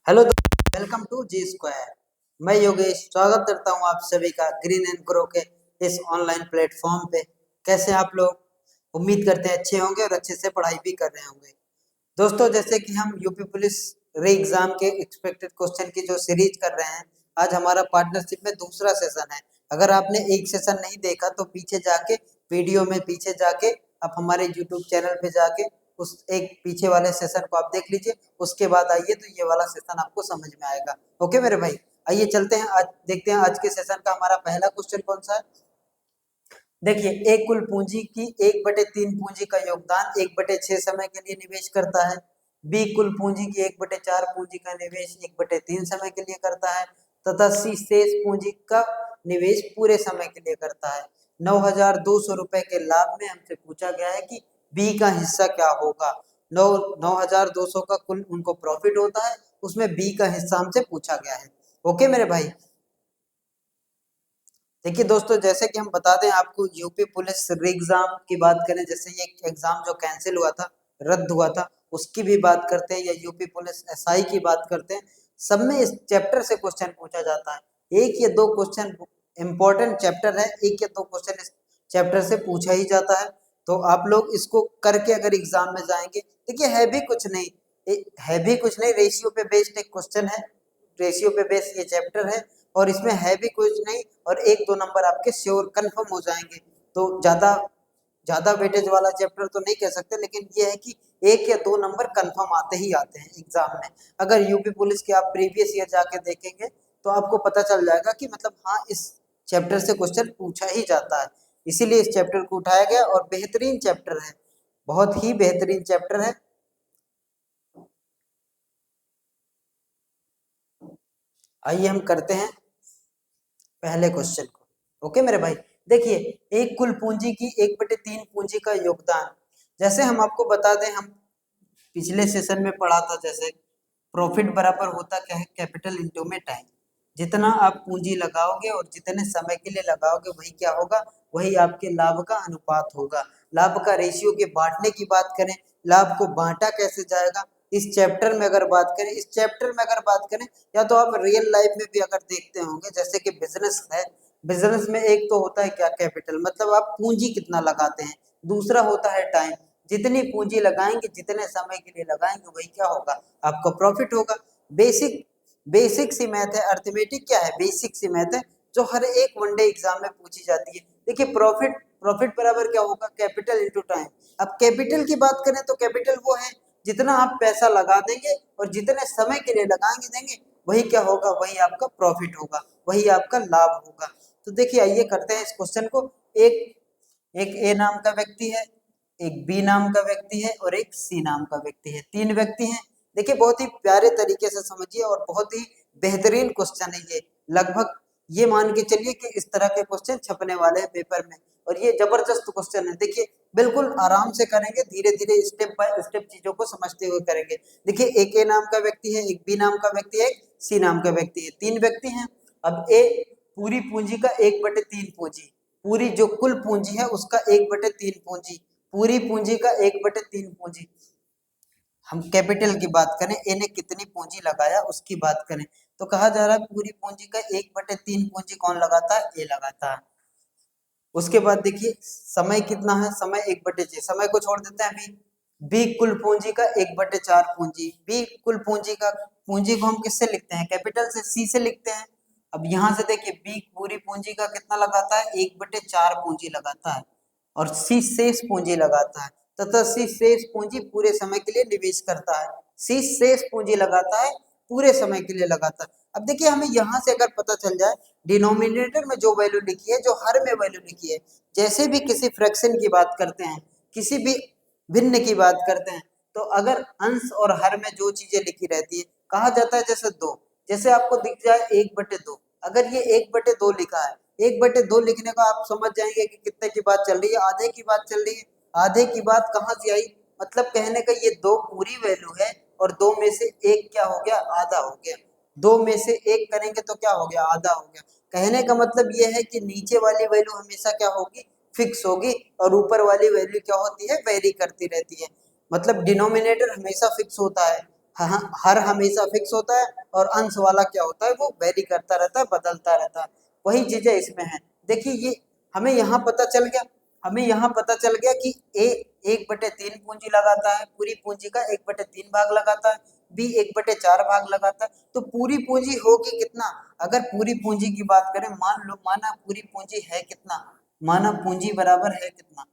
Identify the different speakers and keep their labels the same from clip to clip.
Speaker 1: Hello दोस्तों, welcome to ji square. मैं योगेश स्वागत करता हूं आप सभी का ग्रीन एंड ग्रो के इस ऑनलाइन प्लेटफॉर्म पे। कैसे हैं आप लोग? उम्मीद करते हैं अच्छे होंगे और अच्छे से पढ़ाई भी कर रहे होंगे। दोस्तों, जैसे कि हम यूपी पुलिस रे एग्जाम के एक्सपेक्टेड क्वेश्चन की जो सीरीज कर रहे हैं, आज हमारा पार्टनरशिप में दूसरा सेशन है। अगर आपने एक सेशन नहीं देखा तो पीछे जाके वीडियो में पीछे जाके आप हमारे यूट्यूब चैनल पे जाके उस एक पीछे वाले सेशन को आप देख लीजिए। उसके बाद आइए तो ये वाला सेशन आपको समझ में आएगा। ओके मेरे भाई, आइए चलते हैं। आज देखते हैं आज के सेशन का हमारा पहला क्वेश्चन कौन सा है। देखिए, एक कुल पूंजी की 1/3 पूंजी का योगदान 1/6 समय के लिए निवेश करता है। बी कुल पूंजी की 1/4 पूंजी का निवेश 1/3 समय के लिए करता है तथा सी शेष पूंजी का निवेश पूरे समय के लिए करता है। 9,200 रुपए के लाभ में हमसे पूछा गया है कि बी का हिस्सा क्या होगा। 9,200 का कुल उनको प्रॉफिट होता है, उसमें बी का हिस्सा हमसे पूछा गया है। ओके मेरे भाई, देखिए दोस्तों, जैसे कि हम बता दें आपको, यूपी पुलिस एग्जाम की बात करें, जैसे ये एग्जाम जो कैंसिल हुआ था, रद्द हुआ था, उसकी भी बात करते हैं, या यूपी पुलिस एसआई की बात करते हैं, सब में इस चैप्टर से क्वेश्चन पूछा जाता है। एक या दो क्वेश्चन इंपॉर्टेंट चैप्टर है, एक या दो क्वेश्चन इस चैप्टर से पूछा ही जाता है। तो आप लोग इसको करके अगर एग्जाम में जाएंगे, देखिए है भी कुछ नहीं, रेशियो पे बेस्ड एक क्वेश्चन है, रेशियो पे बेस्ड ये चैप्टर है, और इसमें है भी कुछ नहीं, और एक दो नंबर आपके श्योर कंफर्म हो जाएंगे। तो ज्यादा ज्यादा वेटेज वाला चैप्टर तो नहीं कह सकते, लेकिन ये है कि एक या दो नंबर कंफर्म आते ही आते हैं एग्जाम में। अगर यूपी पुलिस के आप प्रीवियस ईयर जाके देखेंगे तो आपको पता चल जाएगा कि मतलब हाँ, इस चैप्टर से क्वेश्चन पूछा ही जाता है। इसीलिए इस चैप्टर को उठाया गया, और बेहतरीन चैप्टर है, बहुत ही बेहतरीन चैप्टर है। आइए हम करते हैं पहले क्वेश्चन को। ओके मेरे भाई, देखिए, एक कुल पूंजी की 1/3 पूंजी का योगदान, जैसे हम आपको बता दें, हम पिछले सेशन में पढ़ा था, जैसे प्रॉफिट बराबर होता क्या है, कैपिटल इंटू में टाइम। जितना आप पूंजी लगाओगे और जितने समय के लिए लगाओगे वही क्या होगा, वही आपके लाभ का अनुपात होगा। लाभ का रेशियो के बांटने की बात करें, लाभ को बांटा कैसे जाएगा, इस चैप्टर में अगर बात करें, या तो आप रियल लाइफ में भी अगर देखते होंगे, जैसे कि बिजनेस है, बिजनेस में एक तो होता है क्या, कैपिटल, मतलब आप पूंजी कितना लगाते हैं। दूसरा होता है टाइम, जितनी पूंजी लगाएंगे जितने समय के लिए लगाएंगे वही क्या होगा, आपका प्रॉफिट होगा। बेसिक बेसिक सी मैथ है, अर्थमेटिक क्या है, बेसिक सी मैथ है, जो हर एक वनडे एग्जाम में पूछी जाती है। देखिए, प्रॉफिट प्रॉफिट बराबर क्या होगा, कैपिटल इंटू टाइम। अब कैपिटल की बात करें तो कैपिटल वो है जितना आप पैसा लगा देंगे और जितने समय के लिए लगाएंगे देंगे वही क्या होगा, वही आपका प्रॉफिट होगा, वही आपका लाभ होगा। तो देखिए, आइए करते हैं इस क्वेश्चन को। एक एक ए नाम का व्यक्ति है, एक बी नाम का व्यक्ति है और एक सी नाम का व्यक्ति है, तीन व्यक्ति हैं। देखिए, बहुत ही प्यारे तरीके से समझिए, और बहुत ही बेहतरीन क्वेश्चन है ये। लगभग ये मान के चलिए कि इस तरह के क्वेश्चन छपने वाले हैं पेपर में, और ये जबरदस्त क्वेश्चन है। देखिए, बिल्कुल आराम से करेंगे, धीरे धीरे स्टेप बाय स्टेप चीजों को समझते हुए करेंगे। देखिए, एक ए नाम का व्यक्ति है, एक बी नाम का व्यक्ति है, एक सी नाम का व्यक्ति है, तीन व्यक्ति हैं। अब ए पूरी पूंजी का 1/3 पूंजी, पूरी जो कुल पूंजी है उसका 1/3 पूंजी, पूरी पूंजी का 1/3 पूंजी। हम कैपिटल की बात करें, ए ने कितनी पूंजी लगाया उसकी बात करें, तो कहा जा रहा है पूरी पूंजी का 1/3 पूंजी कौन लगाता है, ए लगाता है। उसके बाद देखिए, समय कितना है, समय 1/6, समय को छोड़ देते हैं अभी। बी कुल पूंजी का 1/4 पूंजी, बी कुल पूंजी का, पूंजी को हम किससे लिखते हैं, कैपिटल से, सी से लिखते हैं। अब यहाँ से देखिए, बी पूरी पूंजी का कितना लगाता है, 1/4 पूंजी लगाता है, और सी शेष पूंजी लगाता है, तथा सी शेष पूंजी पूरे समय के लिए निवेश करता है। सी शेष पूंजी लगाता है, पूरे समय के लिए लगाता है। अब देखिए, हमें यहाँ से अगर पता चल जाए, डिनोमिनेटर में जो वैल्यू लिखी है, जो हर में वैल्यू लिखी है, जैसे भी किसी फ्रैक्शन की बात करते हैं, किसी भी भिन्न की बात करते हैं, तो अगर अंश और हर में जो चीजें लिखी रहती है, कहा जाता है जैसे दो, जैसे आपको दिख जाए 1/2, अगर ये 1/2 लिखा है, 1/2 लिखने का आप समझ जाएंगे कि कितने की बात चल रही है, आधे की बात चल रही है। आधे की बात कहाँ से आई, मतलब कहने का ये दो पूरी वैल्यू है, और दो में से एक क्या हो गया, आधा हो गया। दो में से एक करेंगे तो क्या हो गया, आधा हो गया। कहने का मतलब ये है कि नीचे वाली वैल्यू हमेशा क्या होगी, फिक्स होगी, और ऊपर वाली वैल्यू क्या होती है, वेरी करती रहती है। मतलब डिनोमिनेटर हमेशा फिक्स होता है, हर हमेशा फिक्स होता है और अंश वाला क्या होता है, वो वेरी करता रहता है, बदलता रहता है। वही चीजें इसमें है। देखिए ये हमें यहाँ पता चल गया, हमें यहाँ पता चल गया कि ए 1/3 पूंजी लगाता है, पूरी पूंजी का 1/3 भाग लगाता है, बी 1/4 भाग लगाता है। तो पूरी पूंजी होगी कितना, अगर पूरी पूंजी की बात करें, मान लो माना पूरी पूंजी है कितना, माना पूंजी बराबर है कितना,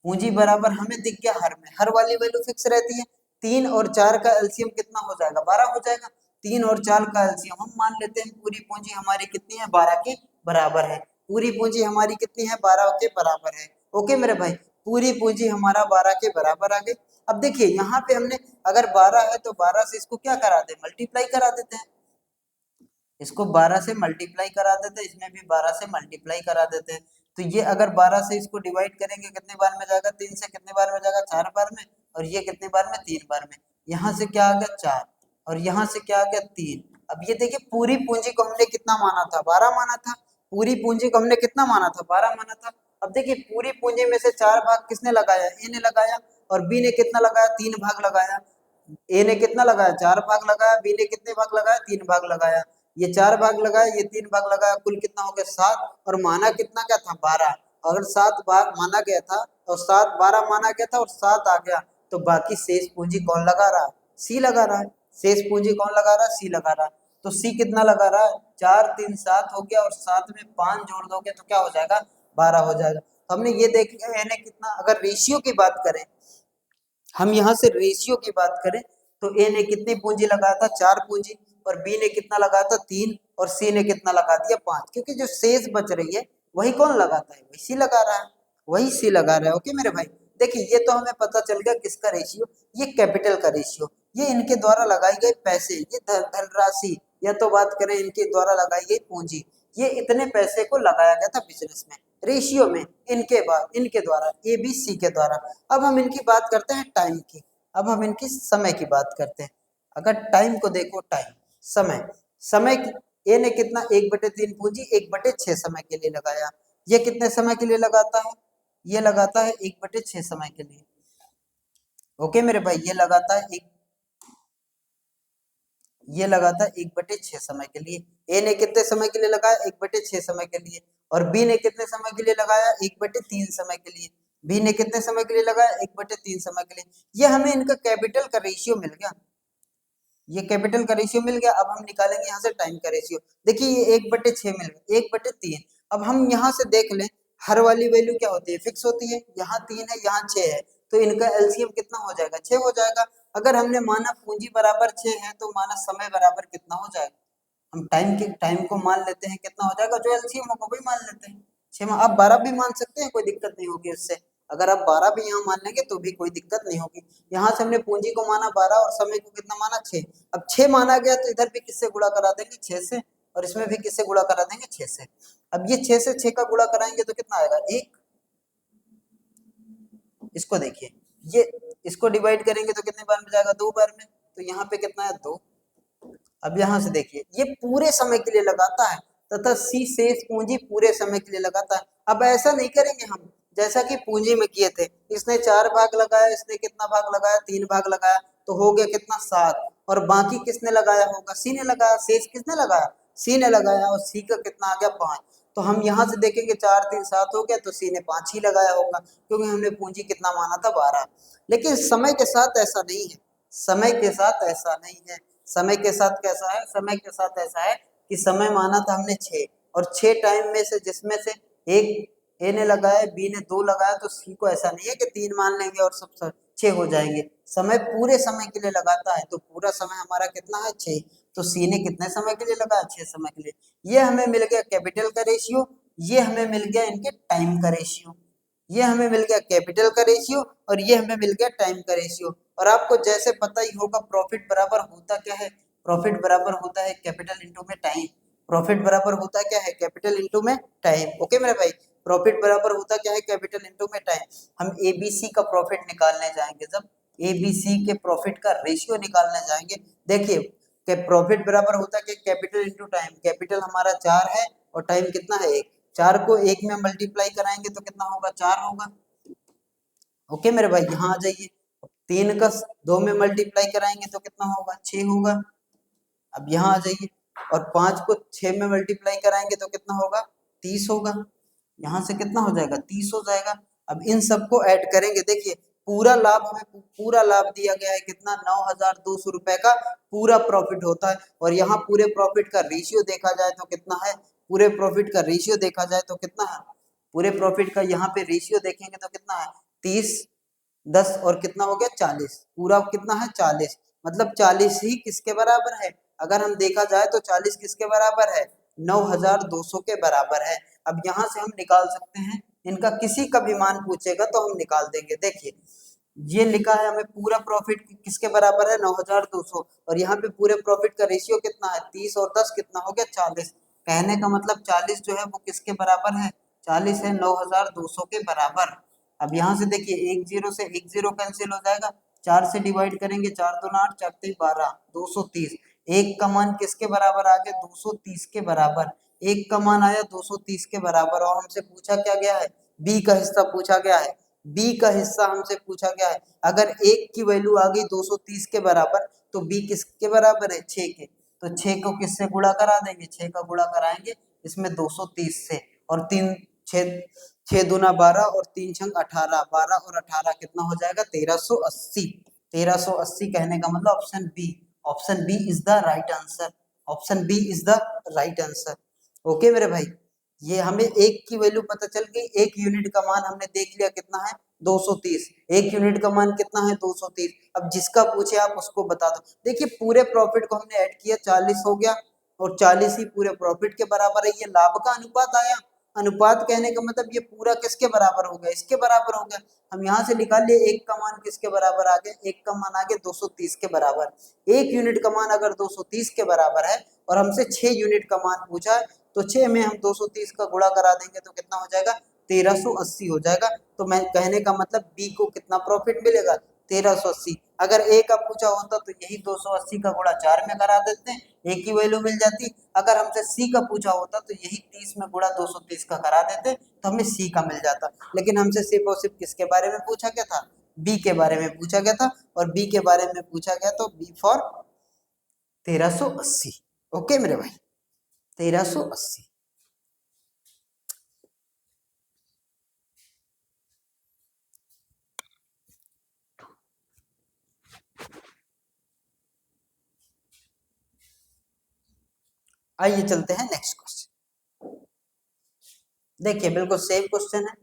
Speaker 1: पूंजी बराबर हमें दिख गया हर वाली वैल्यू फिक्स रहती है। 3 और 4 का एलसीएम कितना हो जाएगा, 12 हो जाएगा। 3 और 4 का एलसीएम हम मान लेते हैं, पूरी पूंजी हमारी कितनी है, 12 के बराबर है। पूरी पूंजी हमारी कितनी है, 12 के बराबर है। ओके मेरे भाई, पूरी पूंजी हमारा 12 के बराबर आ गई। अब देखिए यहाँ पे हमने अगर 12 है तो 12 से इसको क्या करा दे, मल्टीप्लाई करा देते हैं। इसको 12 से मल्टीप्लाई करा देते हैं, इसमें भी 12 से मल्टीप्लाई करा देते हैं। तो ये अगर 12 से इसको डिवाइड करेंगे कितने बार में जाएगा, 3 से कितने बार में जाएगा, 4 बार में, और ये कितने बार में, 3 बार में। यहाँ से क्या आ गया 4 और यहाँ से क्या आ गया 3। अब ये देखिए पूरी पूंजी को हमने कितना माना था, 12 माना था। पूरी पूंजी को हमने कितना माना था, 12 माना था। अब देखिए पूरी पूंजी में से 4 भाग किसने लगाया, ए ने लगाया, और बी ने कितना लगाया, 3 भाग लगाया। ए ने कितना लगाया, 4 भाग लगाया, बी ने कितने भाग लगाया, 3 भाग लगाया। ये 4 भाग लगाया, ये 3 भाग लगाया, कुल कितना हो गया 7, और माना कितना क्या था, 12। अगर 7 भाग माना गया था और 7 12 माना गया था और 7 आ गया, तो बाकी शेष पूंजी कौन लगा रहा है, सी लगा रहा है। शेष पूंजी कौन लगा रहा है, सी लगा रहा है। तो सी कितना लगा रहा है, 4 3 7 हो गया, और 7 में 5 जोड़ दोगे तो क्या हो जाएगा, 12 हो जाएगा। हमने ये देख लिया ने कितना, अगर रेशियो की बात करें, हम यहाँ से रेशियो की बात करें, तो ए ने कितनी पूंजी लगाया था, 4 पूंजी, और बी ने कितना लगाया था, 3, और सी ने कितना लगा दिया, 5। क्योंकि जो शेष बच रही है वही कौन लगाता है, वही सी लगा रहा है, वही सी लगा रहा है। ओके मेरे भाई, देखिए ये तो हमें पता चल गया किसका रेशियो, ये कैपिटल का रेशियो, ये इनके द्वारा लगाई गई पैसे, ये धनराशि, या तो बात करें इनके द्वारा लगाई गई पूंजी, ये इतने पैसे को लगाया गया था बिजनेस में, रेशियो में, इनके द्वारा, ए बी सी के द्वारा। अब हम इनकी बात करते हैं टाइम की, अब हम इनकी समय की बात करते हैं। अगर टाइम को देखो, टाइम समय, समय ए ने कितना, 1/3 पूंजी 1/6 समय के लिए लगाया। ये कितने समय के लिए लगाता है, ये लगाता है 1/6 समय के लिए। ओके मेरे भाई, ये लगाता है 1/6 समय के लिए। ए ने कितने समय के लिए लगाया, 1/6 समय के लिए। और बी ने कितने समय के लिए लगाया, 1/3 समय के लिए। बी ने कितने समय के लिए लगाया, 1/3 समय के लिए। ये हमें इनका कैपिटल का रेशियो मिल गया, ये कैपिटल का रेशियो मिल गया। अब हम निकालेंगे यहाँ से टाइम का रेशियो। देखिए ये 1/6 मिल गया, 1/3। अब हम यहाँ से देख लें, हर वाली वैल्यू क्या होती है, फिक्स होती है। यहाँ 3 है, यहाँ 6 है, तो इनका एलसीएम कितना हो जाएगा, 6 हो जाएगा। अगर हमने माना पूंजी बराबर 6 है, तो माना समय बराबर कितना हो जाएगा, हम टाइम को मान लेते हैं, कितना हो जाएगा, जो एलसीएम होगा वही मान लेते हैं, 6। आप 12 भी मान सकते हैं, कोई दिक्कत नहीं होगी उससे। अगर आप 12 भी यहाँ मान लेंगे तो भी कोई दिक्कत नहीं होगी। यहाँ से हमने पूंजी को माना 12 और समय को कितना माना, 6। अब 6 माना गया तो इधर भी किससे गुणा करा देंगे, 6 से, और इसमें भी किससे गुणा करा देंगे, 6 से। अब ये 6 से 6 का गुणा कराएंगे तो कितना आएगा, 1। इसको देखिए, ये इसको डिवाइड करेंगे तो कितने बार में जाएगा, 2 बार में। तो यहाँ पे कितना है, 2। अब यहाँ से देखिए, ये पूरे समय के लिए लगाता है, तथा सी शेष पूंजी पूरे समय के लिए लगाता है। अब ऐसा नहीं करेंगे हम, जैसा कि पूंजी में किए थे, इसने 4 भाग लगाया, इसने कितना भाग लगाया, 3 भाग लगाया, तो हो गया कितना, 7। और बाकी किसने लगाया होगा, सी ने लगाया। शेष किसने लगाया, सी ने लगाया, और सी का कितना आ गया, 5। तो हम यहाँ से देखेंगे 4 3 7 हो गया, तो सी ने 5 ही लगाया होगा, क्योंकि हमने पूंजी कितना माना था, 12। लेकिन समय के साथ ऐसा नहीं है, समय के साथ ऐसा नहीं है। समय के साथ कैसा है, समय के साथ ऐसा है कि समय माना था हमने 6, और 6 टाइम में से जिसमें से एक ए ने लगाया, बी ने 2 लगाया, तो सी को ऐसा नहीं है कि 3 मान लेंगे और सब 6 हो जाएंगे। समय पूरे समय के लिए लगाता है, तो पूरा समय हमारा कितना है, 6। तो सी ने कितने समय के लिए लगाया, 6 समय के लिए। ये हमें मिल गया कैपिटल का रेशियो, ये हमें मिल गया इनके टाइम का रेशियो, ये हमें मिल गया कैपिटल का रेशियो, और ये हमें मिल गया टाइम का रेशियो। और आपको जैसे पता ही होगा, प्रॉफिट बराबर होता क्या है, प्रॉफिट बराबर होता है कैपिटल इंटू में टाइम। प्रॉफिट बराबर होता क्या है, कैपिटल इंटू में टाइम। ओके मेरे भाई, प्रॉफिट बराबर होता क्या है, कैपिटल इंटू में टाइम। हम एबीसी का प्रॉफिट निकालने जाएंगे, जब एबीसी के प्रॉफिट का रेशियो निकालने जाएंगे, देखिए कि प्रॉफिट बराबर होता है कैपिटल इंटू टाइम। कैपिटल हमारा 4 है और टाइम कितना है, 1। 4 को 1 में मल्टीप्लाई कराएंगे तो कितना होगा, 4 होगा। ओके मेरे भाई, यहाँ आ जाइए, 3 का 2 में मल्टीप्लाई कराएंगे तो कितना होगा, 6 होगा। अब यहाँ आ जाइए, और 5 को 6 में मल्टीप्लाई कराएंगे तो कितना होगा, 30 होगा। यहाँ से कितना हो जाएगा, 30 हो जाएगा। अब इन सबको ऐड करेंगे, देखिए पूरा लाभ हमें पूरा लाभ दिया गया है कितना, 9,200 रुपए का पूरा प्रॉफिट होता है। और यहाँ पूरे प्रॉफिट का रेशियो देखा जाए तो कितना है, पूरे प्रॉफिट का रेशियो देखा जाए तो कितना है, पूरे प्रॉफिट का यहाँ पे रेशियो देखेंगे तो कितना है, 30 10 और कितना हो गया, 40। पूरा कितना है, 40। मतलब 40 ही किसके बराबर है, अगर हम देखा जाए तो 40 किसके बराबर है, 9,200 के बराबर है। अब यहाँ से हम निकाल सकते हैं, इनका किसी का भी मान पूछेगा तो हम निकाल देंगे। देखिए ये लिखा है हमें पूरा प्रॉफिट किसके बराबर है, 9,200, और यहाँ पे पूरे प्रॉफिट का रेशियो कितना है, 30 और 10 कितना हो गया, 40। कहने का मतलब 40 जो है वो किसके बराबर है, 40 है 9,200 के बराबर। अब यहाँ से देखिए एक जीरो से एक जीरो कैंसिल हो जाएगा, 4 से डिवाइड करेंगे, 4 दूना 8, 4 3 12, 230। एक का मान किसके बराबर आ गया, 230 के बराबर। एक का मान आया 230 के बराबर, और हमसे पूछा क्या गया है, बी का हिस्सा पूछा गया है। बी का हिस्सा हमसे पूछा गया है, अगर एक की वैल्यू आ गई 230 के बराबर तो बी किसके बराबर है, 6 के। तो 6 को किससे गुणा करा देंगे, 6 का गुणा कराएंगे इसमें 230 से, और 3 6 6 दूना 12 और 3 छंग 18, 12 और 18 कितना हो जाएगा, 1380। 1380 कहने का मतलब option B, option B is the right answer, option B is the right answer. Okay मेरे भाई, ये हमें एक की वैल्यू पता चल गई, एक यूनिट का मान हमने देख लिया कितना है, 230। एक यूनिट का मान कितना है, 230। अब जिसका पूछे आप उसको बता दो। देखिए पूरे प्रॉफिट को हमने ऐड किया, 40 हो गया, और 40 ही पूरे प्रॉफिट के बराबर है। ये लाभ का अनुपात आया, अनुपात कहने का मतलब ये पूरा किसके बराबर हो गया, इसके बराबर हो गया। हम यहाँ से निकाल लिए एक का मान किसके बराबर आ गया, एक का मान आ गया 230 के बराबर। एक यूनिट का मान अगर 230 के बराबर है और हमसे 6 यूनिट का मान पूछा है, तो 6 में हम 230 का गुणा करा देंगे तो कितना हो जाएगा, 1380 हो जाएगा। तो मैं कहने का मतलब बी को कितना प्रॉफिट मिलेगा, 1380। अगर ए का पूछा होता तो यही 280 का गुणा 4 में करा देते हैं, एक ही वैल्यू मिल जाती। अगर हमसे सी का पूछा होता तो यही 30 में गुणा 230 का करा देते तो हमें सी का मिल जाता। लेकिन हमसे सिर्फ और सिर्फ किसके बारे में पूछा गया था, बी के बारे में पूछा गया था, और बी के बारे में पूछा गया तो बी फॉर 1380। ओके मेरे भाई, 1380। आइए चलते हैं नेक्स्ट क्वेश्चन। देखिए बिल्कुल सेम क्वेश्चन है।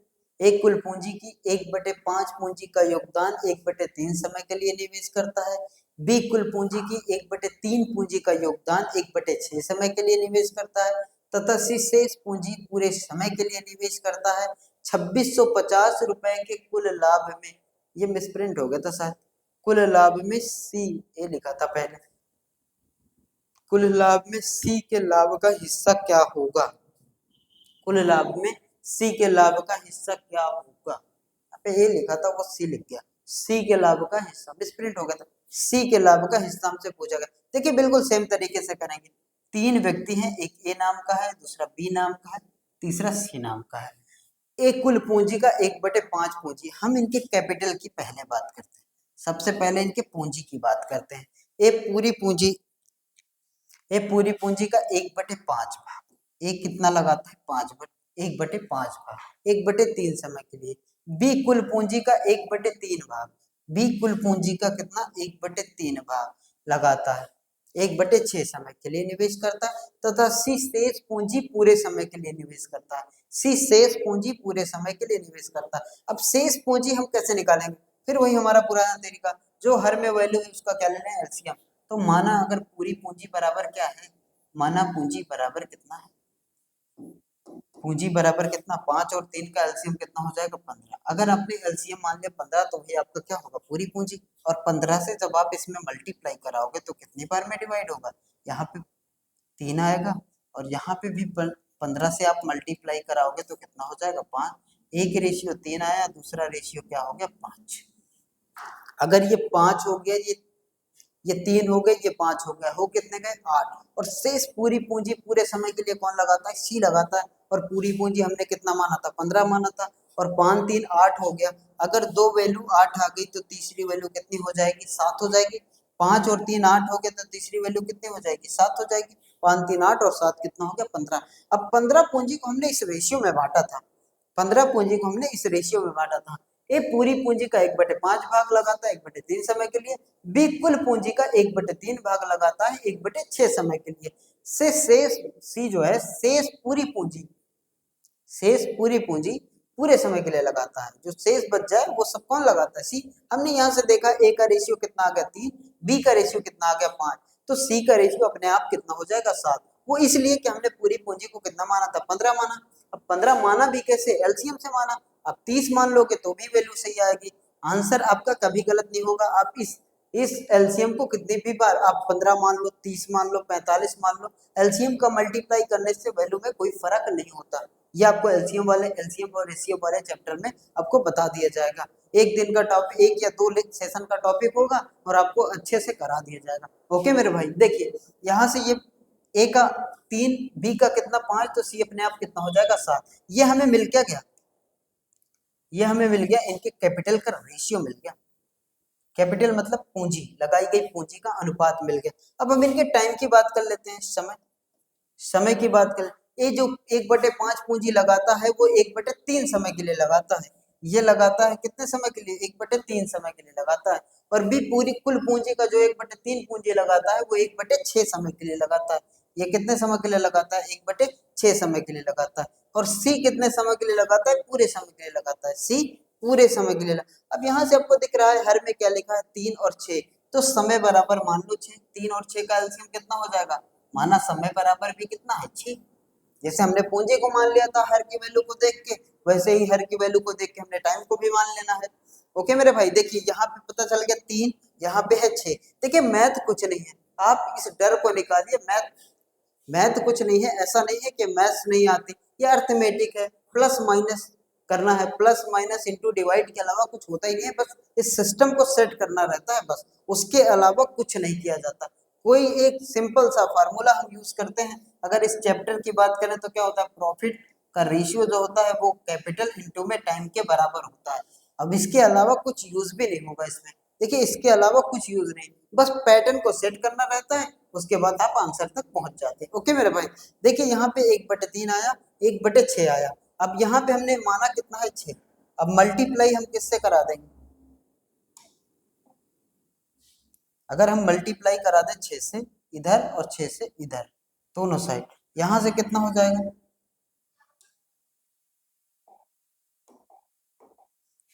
Speaker 1: एक कुल पूंजी की 1/5 पूंजी का योगदान 1/3 समय के लिए निवेश करता है। बी कुल पूंजी की 1/3 पूंजी का योगदान 1/6 समय के लिए निवेश करता है, तथा शेष पूंजी पूरे समय के लिए निवेश करता है। 2650 रुपए के कुल लाभ में, ये मिसप्रिंट हो गया था शायद, कुल लाभ में सी ए लिखा था पहले, कुल लाभ में सी के लाभ का हिस्सा क्या होगा, कुल लाभ में सी के लाभ का हिस्सा क्या होगा। यहाँ पे ए लिखा था वो सी लिख गया, सी के लाभ का हिस्सा मिसप्रिंट हो गया था, सी के लाभ का हिस्सा हमसे पूछा गया। देखिए बिल्कुल सेम तरीके से करेंगे। 3 व्यक्ति हैं, एक ए नाम का है, दूसरा बी नाम का है, तीसरा सी नाम का है। एक कुल पूंजी का 1/5 पूंजी, हम इनके कैपिटल की पहले बात करते हैं, सबसे पहले इनके पूंजी की बात करते हैं। ये पूरी पूंजी, ये पूरी पूंजी का 1/5 भाग, एक कितना लगाता है, 1/5 भाग, 1/3 समय के लिए। बी कुल पूंजी का 1/3 भाग, बी कुल पूंजी का कितना, 1/3 भाग लगाता है, 1/6 समय के लिए निवेश करता है। तथा सी शेष पूंजी पूरे समय के लिए निवेश करता है, सी शेष पूंजी पूरे समय के लिए निवेश करता है। अब शेष पूंजी हम कैसे निकालेंगे, फिर वही हमारा पुराना तरीका, जो हर में वैल्यू है उसका क्या लेना है, एलसीएम। तो माना अगर पूरी पूंजी बराबर क्या है, माना पूंजी बराबर कितना है, पूंजी बराबर कितना, 5 और 3 का एलसीएम कितना हो जाएगा, 15। अगर आपने एलसीएम मान लिया 15 तो ये आपका क्या होगा, पूरी पूंजी। और 15 से जब आप इसमें मल्टीप्लाई कराओगे तो कितनी बार में डिवाइड होगा, यहाँ पे 3 आएगा, और यहाँ पे भी 15 से आप मल्टीप्लाई कराओगे तो कितना हो जाएगा, 5। एक रेशियो 3 आया, दूसरा रेशियो क्या हो गया, 5। अगर ये 5 हो गया, ये 3 हो गए, ये 5 हो गया, हो कितने गए, 8। और शेष पूरी पूंजी पूरे समय के लिए कौन लगाता है, सी लगाता है। और पूरी पूंजी हमने कितना माना था, 15 माना था। और 5 3 8 हो गया। अगर दो वैल्यू 8 आ गई तो तीसरी वैल्यू कितनी हो जाएगी? 7 हो जाएगी। 5 और 3 8 हो गया तो तीसरी वैल्यू कितनी हो जाएगी? 7 हो जाएगी। 5 3 8 और 7 कितना हो गया? 15। अब 15 पूंजी को हमने इस रेशियो में बांटा था। 15 पूंजी को हमने इस रेशियो में बांटा था। ए पूरी पूंजी का 1/5 भाग लगाता है 1/3 समय के लिए। बी कुल पूंजी का 1/3 भाग लगाता है 1/6 समय के लिए। से शेष सी जो है शेष पूरी पूंजी, शेष पूरी पूंजी पूरे समय के लिए लगाता है। जो शेष बच जाए वो सब कौन लगाता है? सी। हमने यहाँ से देखा ए का रेशियो कितना आ गया? 3, बी का रेशियो कितना आ गया? 5। तो सी का रेशियो अपने आप कितना हो जाएगा? 7। वो इसलिए कि हमने पूरी पूंजी को कितना माना था? 15 माना। अब 15 माना भी कैसे? एलसीएम से माना। अब 30 मान लोगे तो भी वैल्यू सही आएगी। आंसर आपका कभी गलत नहीं होगा। आप इस एलसीएम को कितनी भी बार आप 15 मान लो, 30 मान लो, 45 मान लो, एलसीएम का मल्टीप्लाई करने से वैल्यू में कोई फर्क नहीं होता। ये आपको एलसीएम और रेशियो वाले चैप्टर में आपको बता दिया जाएगा। एक दिन का टॉपिक, 1 या 2 सेशन का टॉपिक होगा और आपको अच्छे से करा दिया जाएगा। ओके मेरे भाई, देखिए यहाँ से ये ए का 3, बी का कितना 5, तो सी अपने आप कितना हो जाएगा? 7। ये हमें मिल क्या गया? ये हमें मिल गया इनके कैपिटल का रेशियो मिल गया। कैपिटल मतलब पूंजी, लगाई गई पूंजी का अनुपात मिल गया। अब हम इनके टाइम की बात कर लेते हैं, समय की बात करें। ये जो 1/5 पूंजी लगाता है वो 1/3 समय के लिए लगाता है। ये लगाता है कितने समय के लिए? 1/3 समय के लिए लगाता है। और बी पूरी कुल पूंजी का जो 1/3 पूंजी लगाता है वो 1/6 समय के लिए लगाता है। ये कितने समय के लिए लगाता है? 1/6 समय के लिए लगाता है। और सी कितने समय के लिए लगाता है? पूरे समय के लिए लगाता है। सी पूरे समय के लिए। अब यहाँ से आपको दिख रहा है हर में क्या लिखा है? 3 और 6। तो समय बराबर मान लो 6। 3 और 6 का एलसीएम कितना हो जाएगा? माना समय बराबर भी कितना है? 6। जैसे हमने पूंजी को मान लिया था हर की वैल्यू को देख के, वैसे ही हर की वैल्यू को देख के हमने टाइम को भी मान लेना है। ओके मेरे भाई, देखिए यहाँ पे पता चल गया 3, यहाँ पे है 6। देखिए मैथ कुछ नहीं है, आप इस डर को निकालिए। मैथ कुछ नहीं है। ऐसा नहीं है कि मैथ्स नहीं आती, ये अर्थमेटिक है। प्लस माइनस करना है, प्लस माइनस इंटू डिवाइड के अलावा कुछ होता ही नहीं है। बस इस सिस्टम को सेट करना रहता है, बस उसके अलावा कुछ नहीं किया जाता। कोई एक सिंपल सा फार्मूला हम यूज करते हैं। अगर इस चैप्टर की बात करें तो क्या होता है? प्रॉफिट का रेशियो जो होता है वो कैपिटल इंटू में टाइम के बराबर होता है। अब इसके अलावा कुछ यूज भी नहीं होगा इसमें। देखिए इसके अलावा कुछ यूज नहीं, बस पैटर्न को सेट करना रहता है, उसके बाद आप आंसर तक पहुंच जाते हैं। ओके मेरे भाई, देखिए यहाँ पे 1/3 आया, 1/6 आया। अब यहाँ पे हमने माना कितना है? 6। अब मल्टीप्लाई हम किससे करा देंगे? अगर हम मल्टीप्लाई करा दें 6 से इधर और 6 से इधर, दोनों साइड, यहां से कितना हो जाएगा?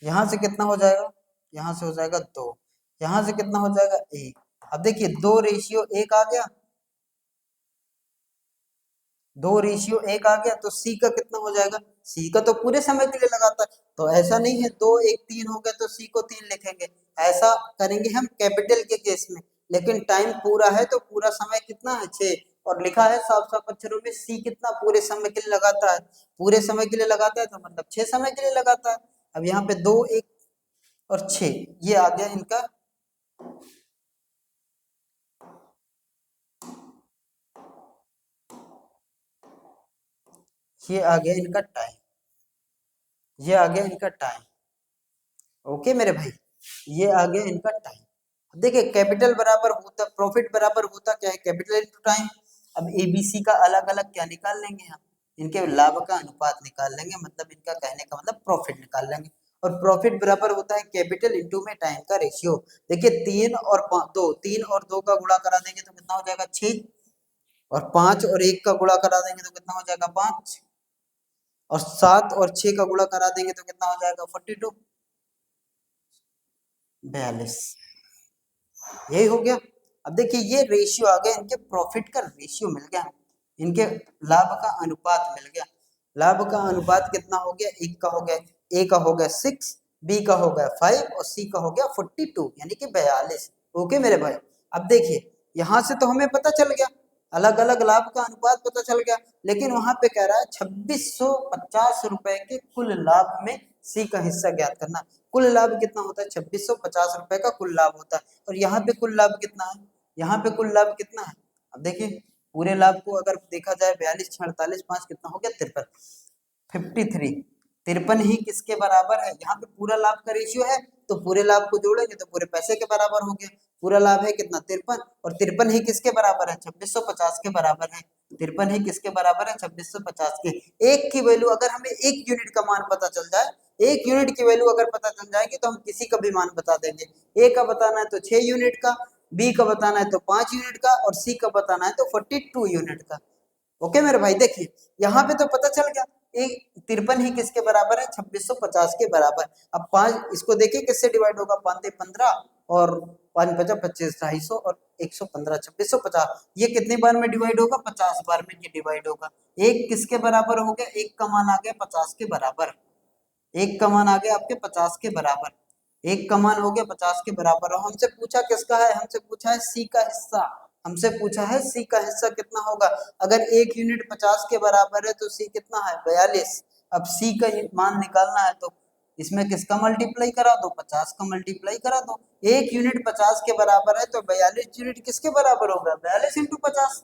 Speaker 1: यहां से कितना हो जाएगा? यहां से हो जाएगा 2। यहां से कितना हो जाएगा? 1। अब देखिए 2 रेशियो 1 आ गया, 2 रेशियो 1 आ गया, तो सी का कितना हो जाएगा? सी का तो पूरे समय के लिए लगाता है, तो ऐसा नहीं है 2 1 3 हो गया तो सी को 3 लिखेंगे। ऐसा करेंगे हम कैपिटल के केस में, लेकिन टाइम पूरा है तो पूरा समय कितना है? 6। और लिखा है साफ साफ अक्षरों में सी कितना पूरे समय के लिए लगाता है? पूरे समय के लिए लगाता है तो मतलब 6 समय के लिए लगाता है। अब यहाँ पे 2 1 और 6, ये आ गया इनका ये आ गया इनका टाइम, ये आ गया इनका टाइम। ओके मेरे भाई, ये आ गया इनका टाइम। देखिए कैपिटल बराबर होता, प्रॉफिट बराबर होता क्या है? Capital into time. अब एबीसी का अलग अलग क्या निकाल लेंगे हम? इनके लाभ का अनुपात निकाल लेंगे, मतलब इनका कहने का मतलब प्रॉफिट निकाल लेंगे। और प्रॉफिट बराबर होता है कैपिटल इनटू में टाइम का रेशियो। देखिए 3 और 2, 3 और 2 का गुणा करा देंगे तो कितना हो जाएगा? 6। और 5 और 1 का गुणा करा देंगे तो कितना हो जाएगा? 5। और 7 और 6 का गुणा करा देंगे तो कितना हो जाएगा? 42, 42। यही हो गया। अब देखिए ये रेशियो आ गया, इनके प्रॉफिट का रेशियो मिल गया, इनके लाभ का अनुपात मिल गया। लाभ का अनुपात कितना हो गया? एक का हो गया, ए का हो गया 6, बी का हो गया 5 और सी का हो गया 42, यानी कि 42। ओके मेरे भाई, अब देखिए यहां से तो हमें पता चल गया, अलग अलग लाभ का अनुपात पता चल गया, लेकिन वहां पे कह रहा है 2650 रुपए के कुल लाभ में सी का हिस्सा ज्ञात करना। कुल लाभ कितना होता है? 2650 रुपए का कुल लाभ होता है। और यहाँ पे कुल लाभ कितना है? यहाँ पे कुल लाभ कितना है? अब देखिए पूरे लाभ को अगर देखा जाए 42 6 48 5 कितना हो गया? 53, 53। 53 ही किसके बराबर है? यहाँ पे पूरा लाभ का रेशियो है तो पूरे लाभ को जोड़ेंगे तो पूरे पैसे के बराबर हो गया। पूरा लाभ है कितना? 53, और 53 ही किसके बराबर है? 2650 के बराबर है। 53 ही किसके बराबर है? 2650 के। एक की वैल्यू अगर हमें एक यूनिट का मान पता चल जाए, एक यूनिट की वैल्यू अगर पता चल जाएगी तो हम किसी का भी मान बता देंगे। ए का बताना है तो 6 यूनिट का, बी का बताना है तो 5 यूनिट का, और सी का बताना है तो 42 यूनिट का। ओके मेरे भाई, देखिए यहाँ पे तो पता चल गया एक 53 ही किसके बराबर है? 2650 के बराबर। अब 5 इसको देखिए किससे डिवाइड होगा? 5 से 15 और 5 50 25 250 और 115 2650। ये कितनी बार में डिवाइड होगा? 50 बार में ये डिवाइड होगा। एक किसके बराबर हो गया? एक का मान आ गया 50 के बराबर। एक का मान आ गया आपके 50 के बराबर। एक का मान हो गया 50 के बराबर। और हमसे पूछा किसका है? हमसे पूछा है सी का हिस्सा। हमसे पूछा है सी का हिस्सा कितना होगा। अगर एक यूनिट 50 के बराबर है तो सी कितना है? 42। अब सी का मान निकालना है तो इसमें किसका मल्टीप्लाई करा दो? 50 का मल्टीप्लाई करा दो। एक यूनिट 50 के बराबर है तो 42 यूनिट किसके बराबर होगा? 42 इंटू 50।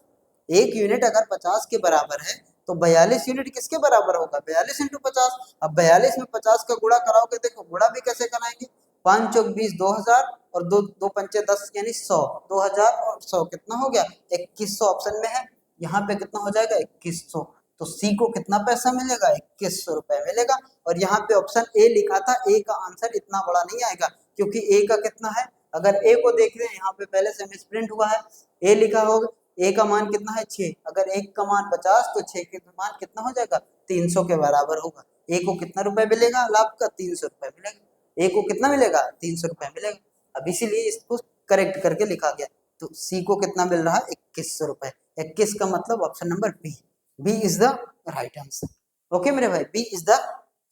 Speaker 1: एक यूनिट अगर 50 के बराबर है तो 42 यूनिट किसके बराबर होगा? 42 इंटू 50। अब 42 में 50 का गुणा कराओगे, देखो गुणा भी कैसे कराएंगे? 5 चौक 20, 2000 और दो दो पंचे 10 यानी 100। 2000 और 100 कितना हो गया? 2100 ऑप्शन में है। यहाँ पे कितना हो जाएगा? 2100। तो सी को कितना पैसा मिलेगा? 2100 रुपए मिलेगा। और यहाँ पे ऑप्शन ए लिखा था, ए का आंसर इतना बड़ा नहीं आएगा क्योंकि ए का कितना है? अगर ए को देख रहे हैं यहाँ पे पहले से मिसप्रिंट हुआ है, ए लिखा होगा, ए का मान कितना है? 6। अगर एक का मान 50 तो 6 का मान कितना हो जाएगा? 300 के बराबर होगा। ए को कितना रुपए मिलेगा लाभ का? 300 रुपए मिलेगा। ए को कितना मिलेगा? 300 रुपए मिलेगा। अब इसीलिए इसको करेक्ट करके लिखा गया। तो सी को कितना मिल रहा है? 2100 रुपए। 21 का मतलब option number B. B is the right answer. Okay मेरे भाई, B is the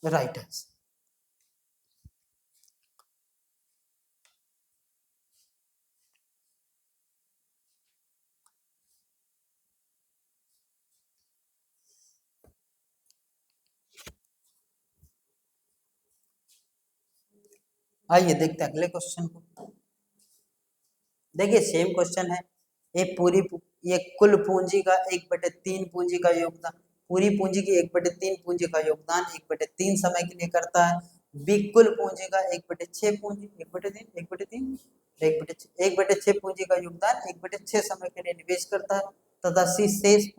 Speaker 1: right answer. आइए देखते हैं अगले क्वेश्चन को। देखिए सेम क्वेश्चन है। एक पूरी ये कुल पूंजी का 1/3 पूंजी का योगदान, पूरी पूंजी की 1/3 पूंजी का योगदान 1/3 समय के लिए करता है। बी कुल पूंजी का 1/6 पूंजी 1/3 1/3 1/6 पूंजी का योगदान 1/6 समय के लिए निवेश करता है तथा सी शेष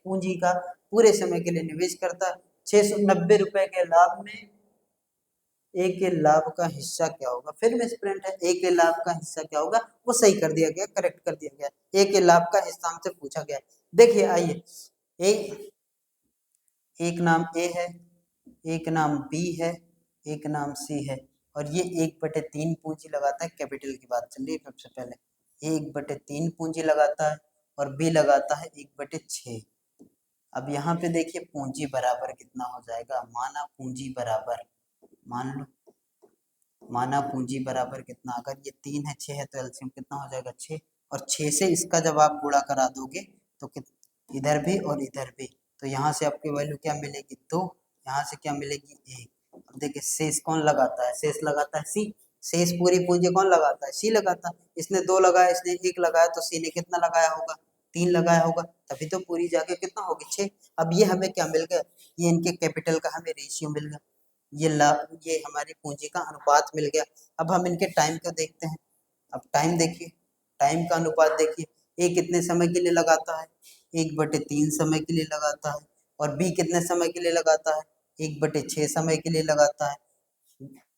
Speaker 1: पूंजी का पूरे समय के लिए निवेश करता है। 690 रुपए के लाभ में ए के लाभ का हिस्सा क्या होगा? फिर मिसप्रिंट है। ए के लाभ का हिस्सा क्या होगा? वो सही कर दिया गया, करेक्ट कर दिया गया। ए के लाभ का हिस्सा हमसे पूछा गया। देखिए आइए, एक नाम ए है, एक नाम बी है, एक नाम सी है, और ये 1/3 पूंजी लगाता है। कैपिटल की बात चल रही है सबसे पहले। 1/3 पूंजी लगाता है और बी लगाता है 1/6। अब यहाँ पे देखिए पूंजी बराबर कितना हो जाएगा? माना पूंजी बराबर, माना पूंजी बराबर कितना? अगर ये 3 है 6 है तो एलसीएम कितना हो जाएगा? 6। और 6 से इसका जब आप गुणा करा दोगे तो इधर भी और इधर भी, तो यहाँ से आपकी वैल्यू क्या मिलेगी? 2। यहाँ से क्या मिलेगी? 1। अब देखिए शेष कौन लगाता है? शेष लगाता है सी। शेष पूरी पूंजी कौन लगाता है? सी लगाता है। इसने 2 लगाया, इसने 1 लगाया, तो सी ने कितना लगाया होगा? 3 लगाया होगा, तभी तो पूरी जाके कितना होगी? 6। अब ये हमें क्या मिल गया? ये इनके कैपिटल का हमें रेशियो मिल गया। ये हमारी पूंजी का अनुपात मिल गया। अब हम इनके टाइम को देखते हैं। अब टाइम देखिए, टाइम का अनुपात देखिए। ए कितने समय के लिए लगाता है? 1/3 समय के लिए लगाता है। और बी कितने समय के लिए लगाता है? 1/6 समय के लिए लगाता है।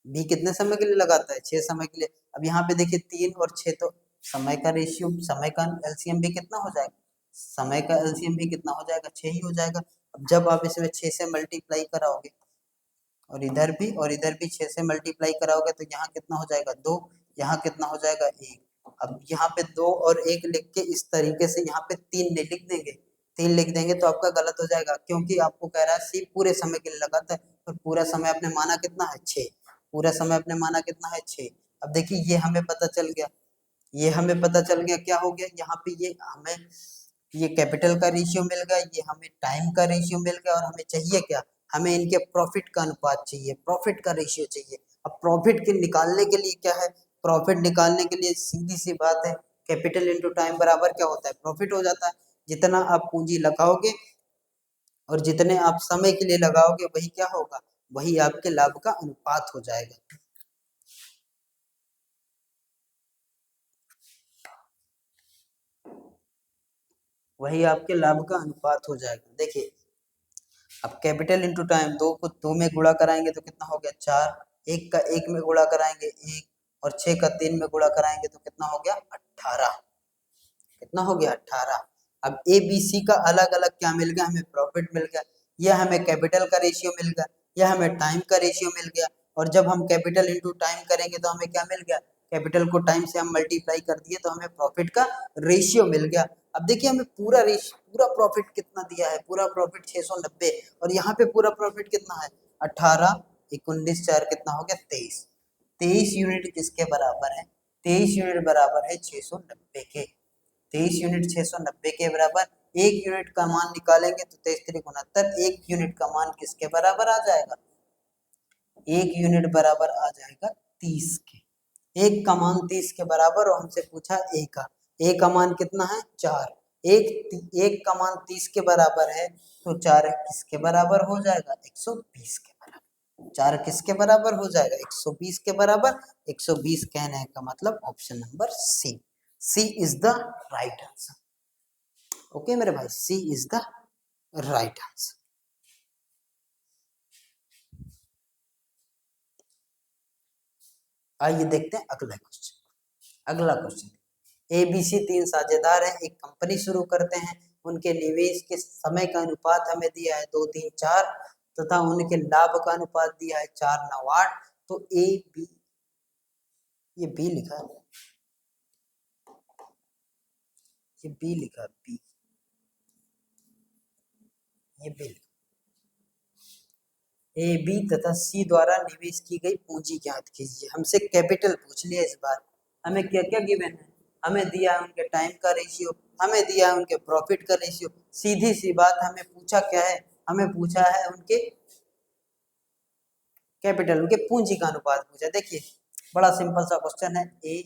Speaker 1: बी कितने समय के लिए लगाता है? 6 समय के लिए। अब यहाँ पे देखिए 3 और 6 तो समय का रेशियो, समय का एलसीएम भी कितना हो जाएगा? समय का एलसीएम भी कितना हो जाएगा? 6 ही हो जाएगा। अब जब आप इसमें 6 से मल्टीप्लाई कराओगे और इधर भी 6 से मल्टीप्लाई कराओगे तो यहाँ कितना हो जाएगा? 2। यहाँ कितना हो जाएगा? 1। अब यहाँ पे 2 और 1 लिख के इस तरीके से यहाँ पे 3 नहीं लिख देंगे। 3 लिख देंगे तो आपका गलत हो जाएगा, क्योंकि आपको कह रहा है सी पूरे समय के लिए लगाता है और पूरा समय आपने माना कितना है? 6। पूरा समय आपने माना कितना है? 6। अब देखिए ये हमें पता चल गया, ये हमें पता चल गया क्या हो गया यहाँ पे? ये हमें ये कैपिटल का रेशियो मिल गया, ये हमें टाइम का रेशियो मिल गया, और हमें चाहिए क्या? हमें इनके प्रॉफिट का अनुपात चाहिए, प्रॉफिट का रेशियो चाहिए। अब प्रॉफिट के निकालने के लिए क्या है? प्रॉफिट निकालने के लिए सीधी सी बात है, कैपिटल इंटू टाइम बराबर क्या होता है? प्रॉफिट हो जाता है। जितना आप पूंजी लगाओगे और जितने आप समय के लिए लगाओगे वही क्या होगा, वही आपके लाभ का अनुपात हो जाएगा। वही आपके लाभ का अनुपात हो जाएगा। देखिए अब कैपिटल इंटू टाइम, दो को दो में गुणा कराएंगे तो कितना हो गया 4, एक का एक में गुणा कराएंगे 1, और 6 का 3 में गुणा कराएंगे तो कितना हो गया 18। कितना हो गया 18। अब ए बी सी का अलग अलग क्या मिल गया, हमें प्रॉफिट मिल गया, यह हमें कैपिटल का रेशियो मिल गया, यह हमें टाइम का रेशियो मिल गया। और जब हम कैपिटल इंटू टाइम करेंगे तो हमें क्या मिल गया, कैपिटल को टाइम से हम मल्टीप्लाई कर दिए तो हमें प्रॉफिट का रेशियो मिल गया। अब देखिए हमें पूरा प्रॉफिट कितना दिया है, पूरा प्रॉफिट 690, और यहाँ पे पूरा प्रॉफिट कितना है 18, 19 4 कितना हो गया 23। 23 यूनिट किसके बराबर है, 23 यूनिट बराबर है 690 के। 23 यूनिट 690 के बराबर, एक यूनिट का मान निकालेंगे तो 23 3 69, एक यूनिट का मान किसके बराबर आ जाएगा, एक यूनिट बराबर आ जाएगा 30 के। एक का मान 30 के बराबर, और हमसे पूछा ए का, ए का मान कितना है 4, एक का मान 30 के बराबर है तो 4 किसके बराबर हो जाएगा 120 के बराबर। 4 किसके बराबर हो जाएगा 120 के बराबर। 120 कहने का मतलब option number C, C is the right answer. Okay मेरे भाई, C is the right answer. आइए देखते हैं अगला क्वेश्चन। अगला क्वेश्चन, एबीसी 3 साझेदार हैं, एक कंपनी शुरू करते हैं, उनके निवेश के समय का अनुपात हमें दिया है 2 3 4 तथा उनके लाभ का अनुपात दिया है 4 9 8। तो ए बी, ये बी लिखा है, ये बी लिखा है बी, ये बी लिखा, ए बी तथा सी द्वारा निवेश की गई पूंजी ज्ञात कीजिए। हमसे कैपिटल पूछ लिया इस बार, हमें क्या क्या गिवन है, हमें दिया है उनके टाइम का रेशियो, हमें दिया है उनके प्रॉफिट का रेशियो। सीधी सी बात, हमें पूछा क्या है, हमें पूछा है उनके कैपिटल, उनके पूंजी का अनुपात पूछा। देखिए बड़ा सिंपल सा क्वेश्चन है, ए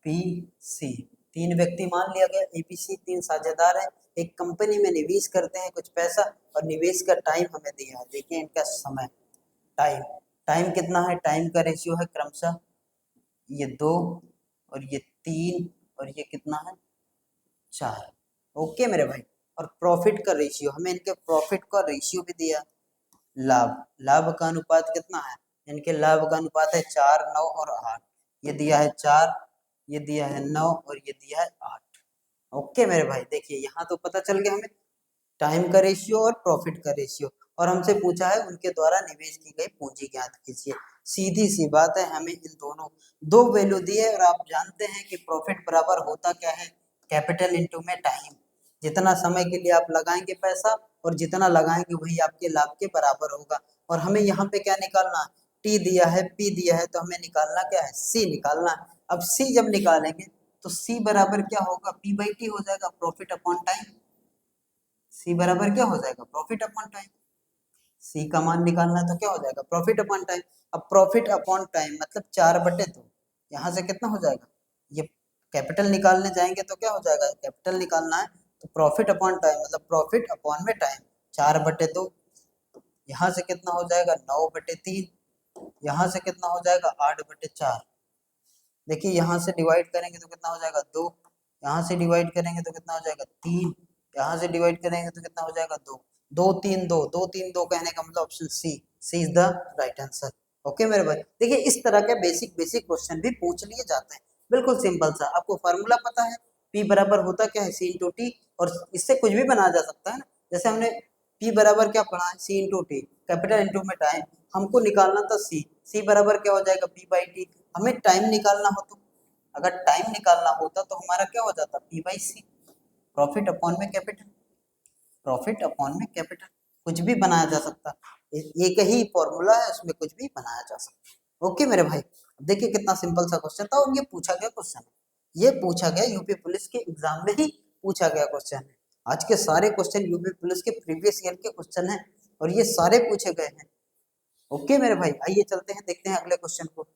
Speaker 1: बी सी तीन व्यक्ति मान लिया गया, एबीसी 3 साझेदार हैं, एक कंपनी में निवेश करते हैं कुछ पैसा, और निवेश का टाइम हमें दिया है। देखिए इनका समय, टाइम, टाइम कितना है, टाइम का रेशियो है क्रमशः ये 2 और ये 3 और ये कितना है 4। ओके मेरे भाई, और प्रॉफिट का रेशियो, हमें इनके प्रॉफिट का रेशियो भी दिया। लाभ, लाभ का अनुपात कितना है, इनके लाभ का अनुपात है 4 9 और 8। ये दिया है 4, ये दिया है 9 और ये दिया है 8। ओके मेरे भाई, देखिए यहाँ तो पता चल गया हमें टाइम का रेशियो और प्रॉफिट का रेशियो, और हमसे पूछा है उनके द्वारा निवेश की गई पूंजी ज्ञात कीजिए। सीधी सी बात है, हमें इन दोनों दो वैल्यू दिए, और आप जानते हैं कि प्रॉफिट बराबर होता क्या है, कैपिटल इंटू में टाइम। जितना समय के लिए आप लगाएंगे पैसा, और जितना लगाएंगे वही आपके लाभ के बराबर होगा। और हमें यहाँ पे क्या निकालना है, टी दिया है पी दिया है, तो हमें निकालना क्या है सी निकालना है। अब सी जब निकालेंगे तो सी बराबर क्या होगा, पी बाई टी हो जाएगा, प्रॉफिट अपॉन टाइम। सी बराबर क्या हो जाएगा, प्रॉफिट अपॉन टाइम। सी का मान निकालना है तो क्या हो जाएगा, प्रॉफिट अपॉन टाइम। अब प्रॉफिट अपॉन टाइम मतलब 4/2, यहाँ से कितना हो जाएगा, ये कैपिटल निकालने जाएंगे तो क्या हो जाएगा, कैपिटल निकालना है तो प्रॉफिट अपॉन टाइम मतलब प्रॉफिट अपॉन में टाइम, 4/2। यहाँ से कितना हो जाएगा 9/3, यहाँ से कितना हो जाएगा 8/4। देखिए यहाँ से डिवाइड करेंगे तो कितना हो जाएगा 2, यहाँ से डिवाइड करेंगे तो कितना हो जाएगा 3, यहाँ से डिवाइड करेंगे तो कितना हो जाएगा 2, 2 3 2, 2 3 2 कहने का मतलब option C, C is the right answer. Okay मेरे भाई, देखिए इस तरह के बेसिक बेसिक क्वेश्चन भी पूछ लिए जाते हैं, बिल्कुल सिंपल सा। आपको फार्मूला पता है, पी बराबर होता क्या है सी इंटू टी, और इससे कुछ भी बनाया जा सकता है ना। जैसे हमने पी बराबर क्या पढ़ा है, सी इंटू टी, कैपिटल इंटू में टाइम, हमको निकालना था सी, सी बराबर क्या हो जाएगा पी बाई टी। हमें टाइम निकालना हो तो, अगर टाइम निकालना होता तो हमारा क्या हो जाता P by C, profit upon में कैपिटल, प्रॉफिट अपॉन में कैपिटल। कुछ भी बनाया जा सकता, एक ही फॉर्मूला है उसमें कुछ भी बनाया जा सकता। ओके मेरे भाई, देखिए कितना सिंपल सा क्वेश्चन था, और ये पूछा गया क्वेश्चन है, ये पूछा गया यूपी पुलिस के एग्जाम में ही पूछा गया क्वेश्चन है। आज के सारे क्वेश्चन यूपी पुलिस के प्रीवियस ईयर के क्वेश्चन है, और ये सारे पूछे गए हैं। ओके मेरे भाई, आइए चलते हैं देखते हैं अगले क्वेश्चन को।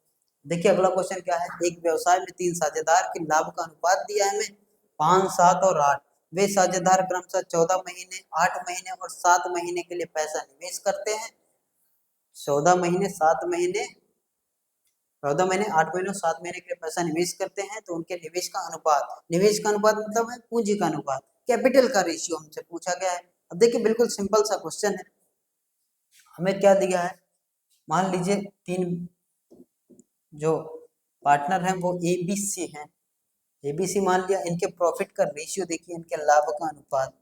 Speaker 1: देखिए अगला क्वेश्चन क्या है, एक व्यवसाय में 3 साझेदार के लाभ का अनुपात दिया है हमें 5 7 और 8। वे साझेदार क्रमशः 14 महीने, 8 महीने और 7 महीने के लिए पैसा निवेश करते हैं। 14 महीने, 7 महीने, 14 महीने, 8 महीने और 7 महीने के लिए पैसा निवेश करते हैं, तो उनके निवेश का अनुपात मतलब है पूंजी का अनुपात, कैपिटल का रेशियो हमसे पूछा गया है। अब देखिए बिल्कुल सिंपल सा क्वेश्चन है, हमें क्या दिया है, मान लीजिए तीन जो पार्टनर हैं वो ABC हैं, ABC मान लिया, इनके प्रॉफिट का रेशियो देखिए, इनके लाभ का अनुपात,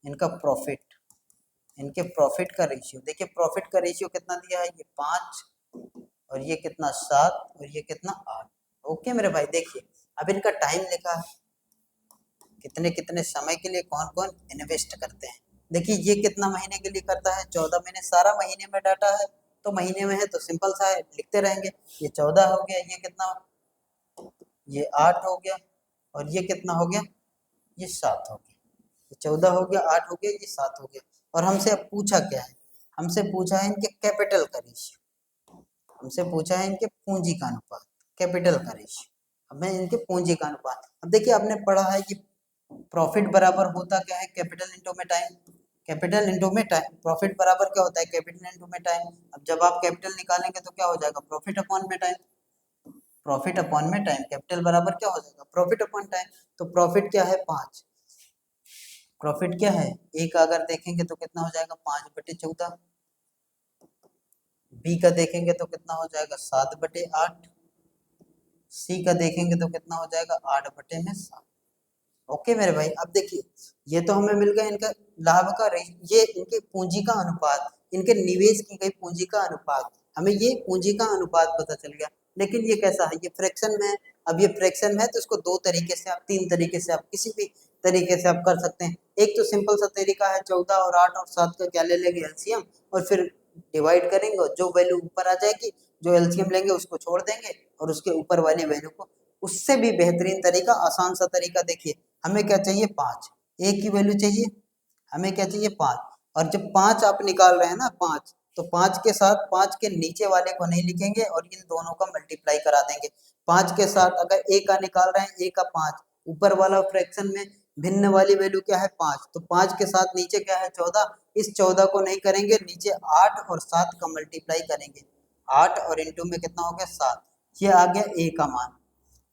Speaker 1: इनका प्रॉफिट, इनके प्रॉफिट का रेशियो देखिए, प्रॉफिट का रेशियो कितना दिया है, ये 5 और ये कितना 7 और ये कितना 8। ओके मेरे भाई, देखिए अब इनका टाइम लिखा है, कितने कितने समय के लिए कौन कौन इन्वेस्ट करते हैं। देखिए ये कितना महीने के लिए करता है, 14 महीने, सारा महीने में डाटा है तो महीने में है तो सिंपल सा है, लिखते रहेंगे। ये 14 हो गया, ये कितना, ये 8 हो गया और ये कितना हो गया, ये 7 हो गया। ये 14 हो गया, 8 हो गया, ये 7 हो गया। और हमसे अब पूछा क्या है, हमसे पूछा है इनके कैपिटल का रेशियो, हमसे पूछा है इनके पूंजी का अनुपात, कैपिटल का रेशियो, हमें इनके पूंजी का अनुपात। अब देखिए आपने पढ़ा है कि प्रॉफिट बराबर होता क्या है, कैपिटल इंटू में टाइम, कैपिटल इंटू में टाइम, प्रॉफिट बराबर क्या होता है, कैपिटल इंटू में टाइम। अब जब आप कैपिटल निकालेंगे तो क्या हो जाएगा, प्रॉफिट अपॉन में टाइम, प्रॉफिट अपॉन में टाइम, कैपिटल बराबर क्या हो जाएगा, प्रॉफिट अपॉन टाइम। तो प्रॉफिट क्या है, 5, प्रॉफिट क्या है, एक अगर देखेंगे तो कितना हो जाएगा, 5/14। बी का देखेंगे तो कितना हो जाएगा, 7/8। सी का देखेंगे तो कितना हो जाएगा, 8/7। ओके मेरे भाई, अब देखिए ये तो हमें मिल गया इनका लाभ का ये इनके पूंजी का अनुपात, इनके निवेश की गई पूंजी का अनुपात, हमें ये पूंजी का अनुपात पता चल गया। लेकिन ये कैसा है, ये फ्रैक्शन में है। अब ये फ्रैक्शन में है तो इसको दो तरीके से आप, तीन तरीके से आप, किसी भी तरीके से आप कर सकते हैं। एक तो सिंपल सा तरीका है, 14 और 8 और 7 का क्या ले लेंगे, एलसीएम, और फिर डिवाइड करेंगे और जो वैल्यू ऊपर आ जाएगी, जो एलसीएम लेंगे उसको छोड़ देंगे और उसके ऊपर वाली वैल्यू को। उससे भी बेहतरीन तरीका, आसान सा तरीका देखिए, हमें क्या चाहिए, 5, एक की वैल्यू चाहिए, हमें क्या चाहिए, 5। और जब 5 आप निकाल रहे हैं ना, 5, तो 5 के साथ 5 के नीचे वाले को नहीं लिखेंगे और इन दोनों का मल्टीप्लाई करा देंगे। 5 के साथ अगर ए का निकाल रहे हैं, ए का 5, ऊपर वाला फ्रैक्शन में भिन्न वाली वैल्यू क्या है, 5, तो 5 के साथ नीचे क्या है, 14, इस 14 को नहीं करेंगे, नीचे 8 और 7 का मल्टीप्लाई करेंगे, 8 और इंटू में कितना हो गया, 7, ये आ गया ए का मान।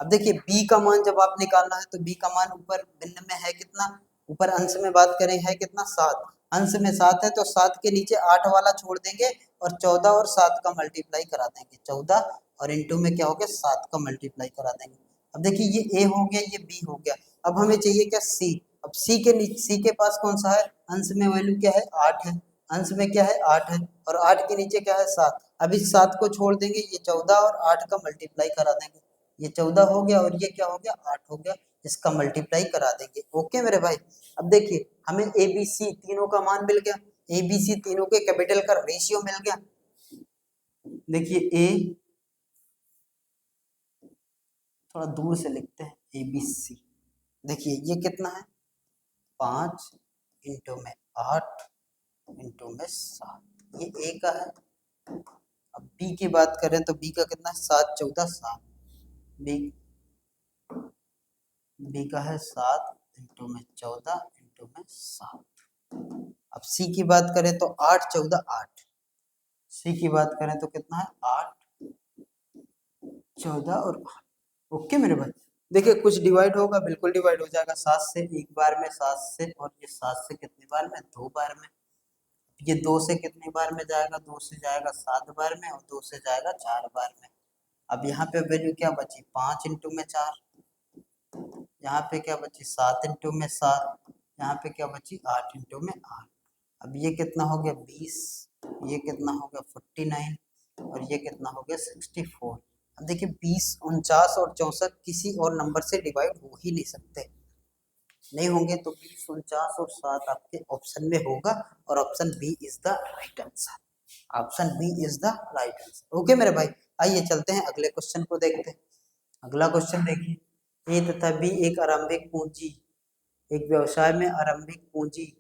Speaker 1: अब देखिए बी का मान जब आप निकालना है तो बी का मान ऊपर भिन्न में है कितना, ऊपर अंश में बात करें है कितना, 7, अंश में 7 है तो 7 के नीचे 8 वाला छोड़ देंगे और 14 और 7 का मल्टीप्लाई करा देंगे, 14 और इंटू में क्या हो गया, 7 का मल्टीप्लाई करा देंगे। अब देखिए ये ए हो गया, ये बी हो गया। अब हमें चाहिए क्या, सी। अब सी के नीचे, सी के पास कौन सा है, अंश में वैल्यू क्या है, 8 है, अंश में क्या है, 8 है, और 8 के नीचे क्या है, 7। अब इस 7 को छोड़ देंगे, ये 14 और 8 का मल्टीप्लाई करा देंगे, ये 14 हो गया और ये क्या हो गया, 8 हो गया, इसका मल्टीप्लाई करा देंगे। ओके मेरे भाई, अब देखिए हमें ए बी सी तीनों का मान मिल गया, ए बी सी तीनों के कैपिटल का रेशियो मिल गया। देखिए ए, थोड़ा दूर से लिखते हैं, ए बी सी, देखिए ये कितना है, 5 इंटू में 8 इंटू में 7, ये ए का है। अब बी की बात करें तो बी का कितना है, 7×14=7, बी बी का है 7 इंटू में 14 इंटू में 7। अब सी की बात करें तो 8×14=8, सी की बात करें तो कितना है, 8, 14 और 8। ओके मेरे भाई, देखिए कुछ डिवाइड होगा, बिल्कुल डिवाइड हो जाएगा, 7 से एक बार में, 7 से, और ये 7 से कितनी बार में, 2 बार में। ये 2 से कितनी बार में जाएगा, 2 से जाएगा 7 बार में, और 2 से जाएगा 4 बार में। अब यहाँ पे वैल्यू क्या बची, 5 इंटू में 4, यहाँ पे क्या बची, 7 इंटू में 7, यहाँ पे क्या बची, 8 इंटू में 8। अब ये कितना हो गया, 20, ये कितना हो गया, 49, और ये कितना हो गया, 64। अब देखिए 20, 49 और 64 किसी और नंबर से डिवाइड हो ही नहीं सकते, नहीं होंगे तो 20, 49 और 7 आपके ऑप्शन में होगा, और option B is the right answer, option B is the right answer. Okay मेरे भाई, आइए चलते हैं अगले क्वेश्चन को देखते हैं। अगला क्वेश्चन देखिए, ए तथा बी एक आरंभिक पूंजी, एक व्यवसाय में आरंभिक पूंजी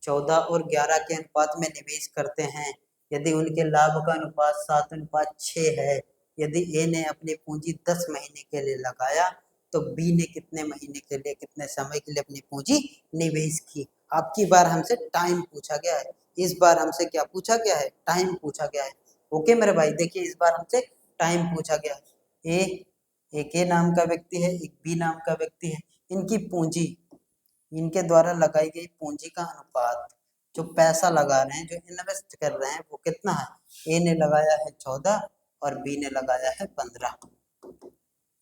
Speaker 1: 14 और 11 के अनुपात में निवेश करते हैं। यदि उनके लाभ का अनुपात 7:6 है, यदि ए ने अपनी पूंजी 10 महीने के लिए लगाया तो बी ने कितने महीने के लिए, कितने समय के लिए अपनी पूंजी निवेश की। आपकी बार हमसे टाइम पूछा गया है, इस बार हमसे क्या पूछा गया है, टाइम पूछा गया है। ओके मेरे भाई, देखिए इस बार हमसे टाइम पूछा गया है। एक ए नाम का व्यक्ति है, एक बी नाम का व्यक्ति है, इनकी पूंजी, इनके द्वारा लगाई गई पूंजी का अनुपात, जो पैसा लगा रहे हैं, जो इन्वेस्ट कर रहे हैं, वो कितना है। ए ने लगाया है 14 और बी ने लगाया है 15,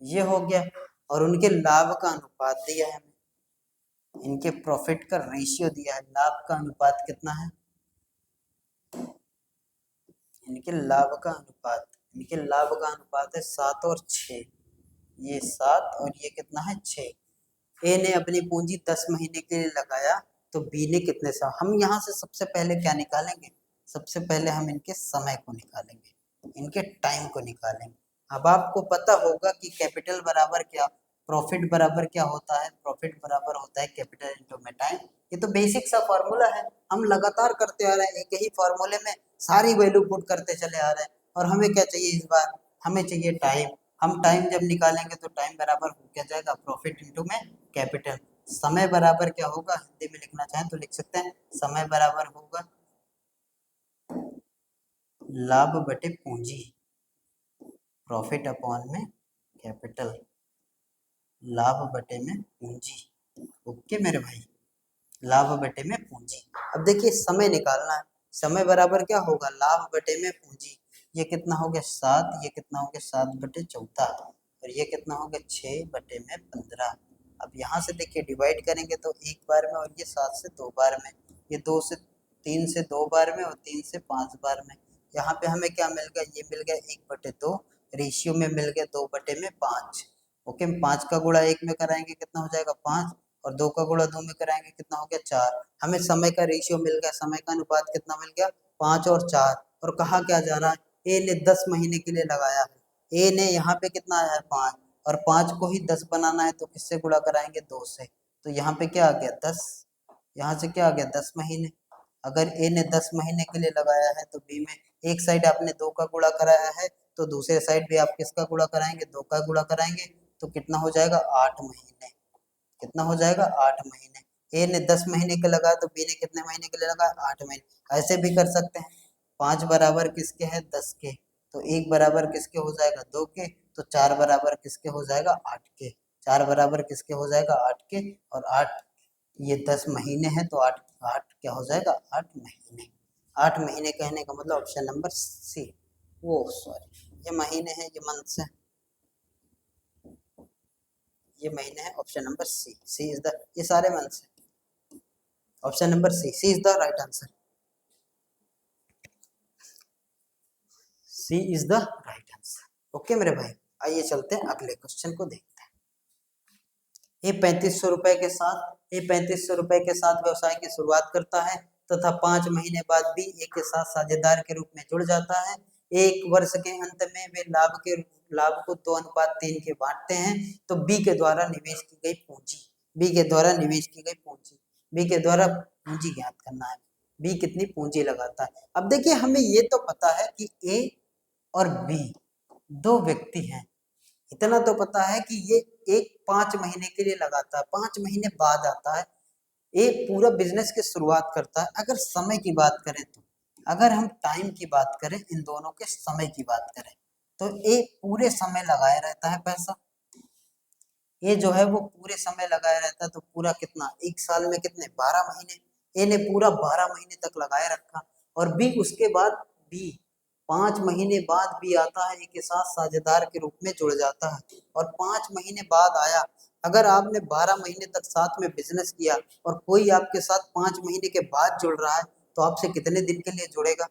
Speaker 1: ये हो गया। और उनके लाभ का अनुपात दिया है, इनके प्रॉफिट का रेशियो दिया है, लाभ का अनुपात कितना है, इनके लाभ का अनुपात, इनके लाभ का अनुपात है 7 और 6, ये 7 और ये कितना है 6। ए ने अपनी पूंजी 10 महीने के लिए लगाया, तो बी ने कितने सा, हम यहाँ से सबसे पहले क्या निकालेंगे, सबसे पहले हम इनके समय को निकालेंगे, इनके टाइम को निकालेंगे। अब आपको पता होगा कि कैपिटल बराबर क्या, प्रॉफिट बराबर क्या होता है, प्रॉफिट बराबर होता है कैपिटल इनटू में टाइम। ये तो बेसिक सा फॉर्मूला है, हम लगातार करते आ रहे हैं, एक ही फॉर्मूले में सारी वैल्यू पुट करते चले आ रहे हैं। और हमें क्या चाहिए इस बार, हमें चाहिए टाइम। हम टाइम जब निकालेंगे तो टाइम बराबर हो क्या जाएगा, प्रॉफिट इनटू में कैपिटल। समय बराबर क्या होगा, हिंदी में लिखना चाहें तो लिख सकते हैं, समय बराबर होगा लाभ बटे पूंजी, प्रॉफिट अपॉन में कैपिटल, लाभ बटे में पूंजी। ओके मेरे भाई, लाभ बटे में पूंजी। अब देखिए समय निकालना है, समय बराबर क्या होगा, लाभ बटे में पूंजी। ये कितना हो गया 7, ये कितना हो गया 7 बटे 14, और ये कितना हो गया 6 बटे में 15। अब यहाँ से देखिए डिवाइड करेंगे तो एक बार में, और ये 7 से 2 बार में, ये 2 से 3 से 2 बार में, और 3 से 5 बार में। यहाँ पे हमें क्या मिल गया, ये मिल गया 1/2, रेशियो में मिल गया 2/5। ओके, 5 का गुणा 1 में कराएंगे कितना हो जाएगा 5, और 2 का गुणा 2 में कराएंगे कितना हो गया 4। हमें समय का रेशियो मिल गया, समय का अनुपात कितना मिल गया 5 और 4। और कहा क्या जा रहा है, ए ने 10 महीने के लिए लगाया है, ए ने यहाँ पे कितना आया है 5, और 5 को ही 10 बनाना है तो किससे गुणा कराएंगे 2 से। तो यहाँ पे क्या आ गया 10, यहाँ से क्या आ गया 10 महीने। अगर ए ने 10 महीने के लिए लगाया है तो बी में एक साइड आपने 2 का गुणा कराया है, तो दूसरे साइड भी आप किसका गुणा कराएंगे 2 का गुणा कराएंगे, तो कितना हो जाएगा 8 महीने। कितना हो जाएगा 8 महीने। ए ने 10 महीने के लगाया तो बी ने कितने महीने के लिए लगाया 8 महीने। ऐसे भी कर सकते हैं, 5 बराबर किसके हैं 10 के, तो 1 बराबर किसके हो जाएगा 2 के, तो 4 बराबर किसके हो जाएगा 8 के, 4 बराबर किसके हो जाएगा 8 के, और 8 ये 10 महीने हैं तो 8 8 क्या हो जाएगा 8 महीने। 8 महीने कहने का मतलब ऑप्शन नंबर सी, वो सॉरी ये महीने हैं, ये मंथ्स हैं, ये महीने हैं, option number C, C is the, ये सारे मंथ्स हैं, option number C, C is the right answer, C is the right answer. Okay मेरे भाई, आइए चलते हैं अगले क्वेश्चन को देखते हैं। ये 3500 रुपए के साथ, ये 3500 रुपए के साथ व्यवसाय की शुरुआत करता है तथा 5 महीने बाद भी ए के साथ साझेदार के रूप में जुड़ जाता है। एक वर्ष के अंत में वे लाभ को 2:3 के बांटते हैं। तो बी के द्वारा निवेश की गई पूंजी, बी के द्वारा निवेश की गई पूंजी, बी के द्वारा पूंजी ज्ञात करना है, बी कितनी पूंजी लगाता है। अब देखिए हमें ये तो पता है कि ए और बी दो व्यक्ति हैं, इतना तो पता है कि ये एक 5 महीने के लिए लगाता है, 5 महीने बाद आता है, ये पूरा बिजनेस की शुरुआत करता है। अगर समय की बात करें तो, अगर हम टाइम की बात करें, इन दोनों के समय की बात करें, तो ये पूरे समय लगाए रहता है पैसा, ये जो है वो पूरे समय लगाए रहता है। तो पूरा कितना, एक साल में कितने 12 महीने, ए ने पूरा 12 महीने तक लगाए रखा। और बी उसके बाद, बी 5 महीने बाद भी आता है, ए के साथ साझेदार के रूप में जुड़ जाता है, और 5 महीने बाद आया। अगर आपने 12 महीने तक साथ में बिजनेस किया और कोई आपके साथ 5 महीने के बाद जुड़ रहा है, तो आपसे कितने दिन के लिए जुड़ेगा,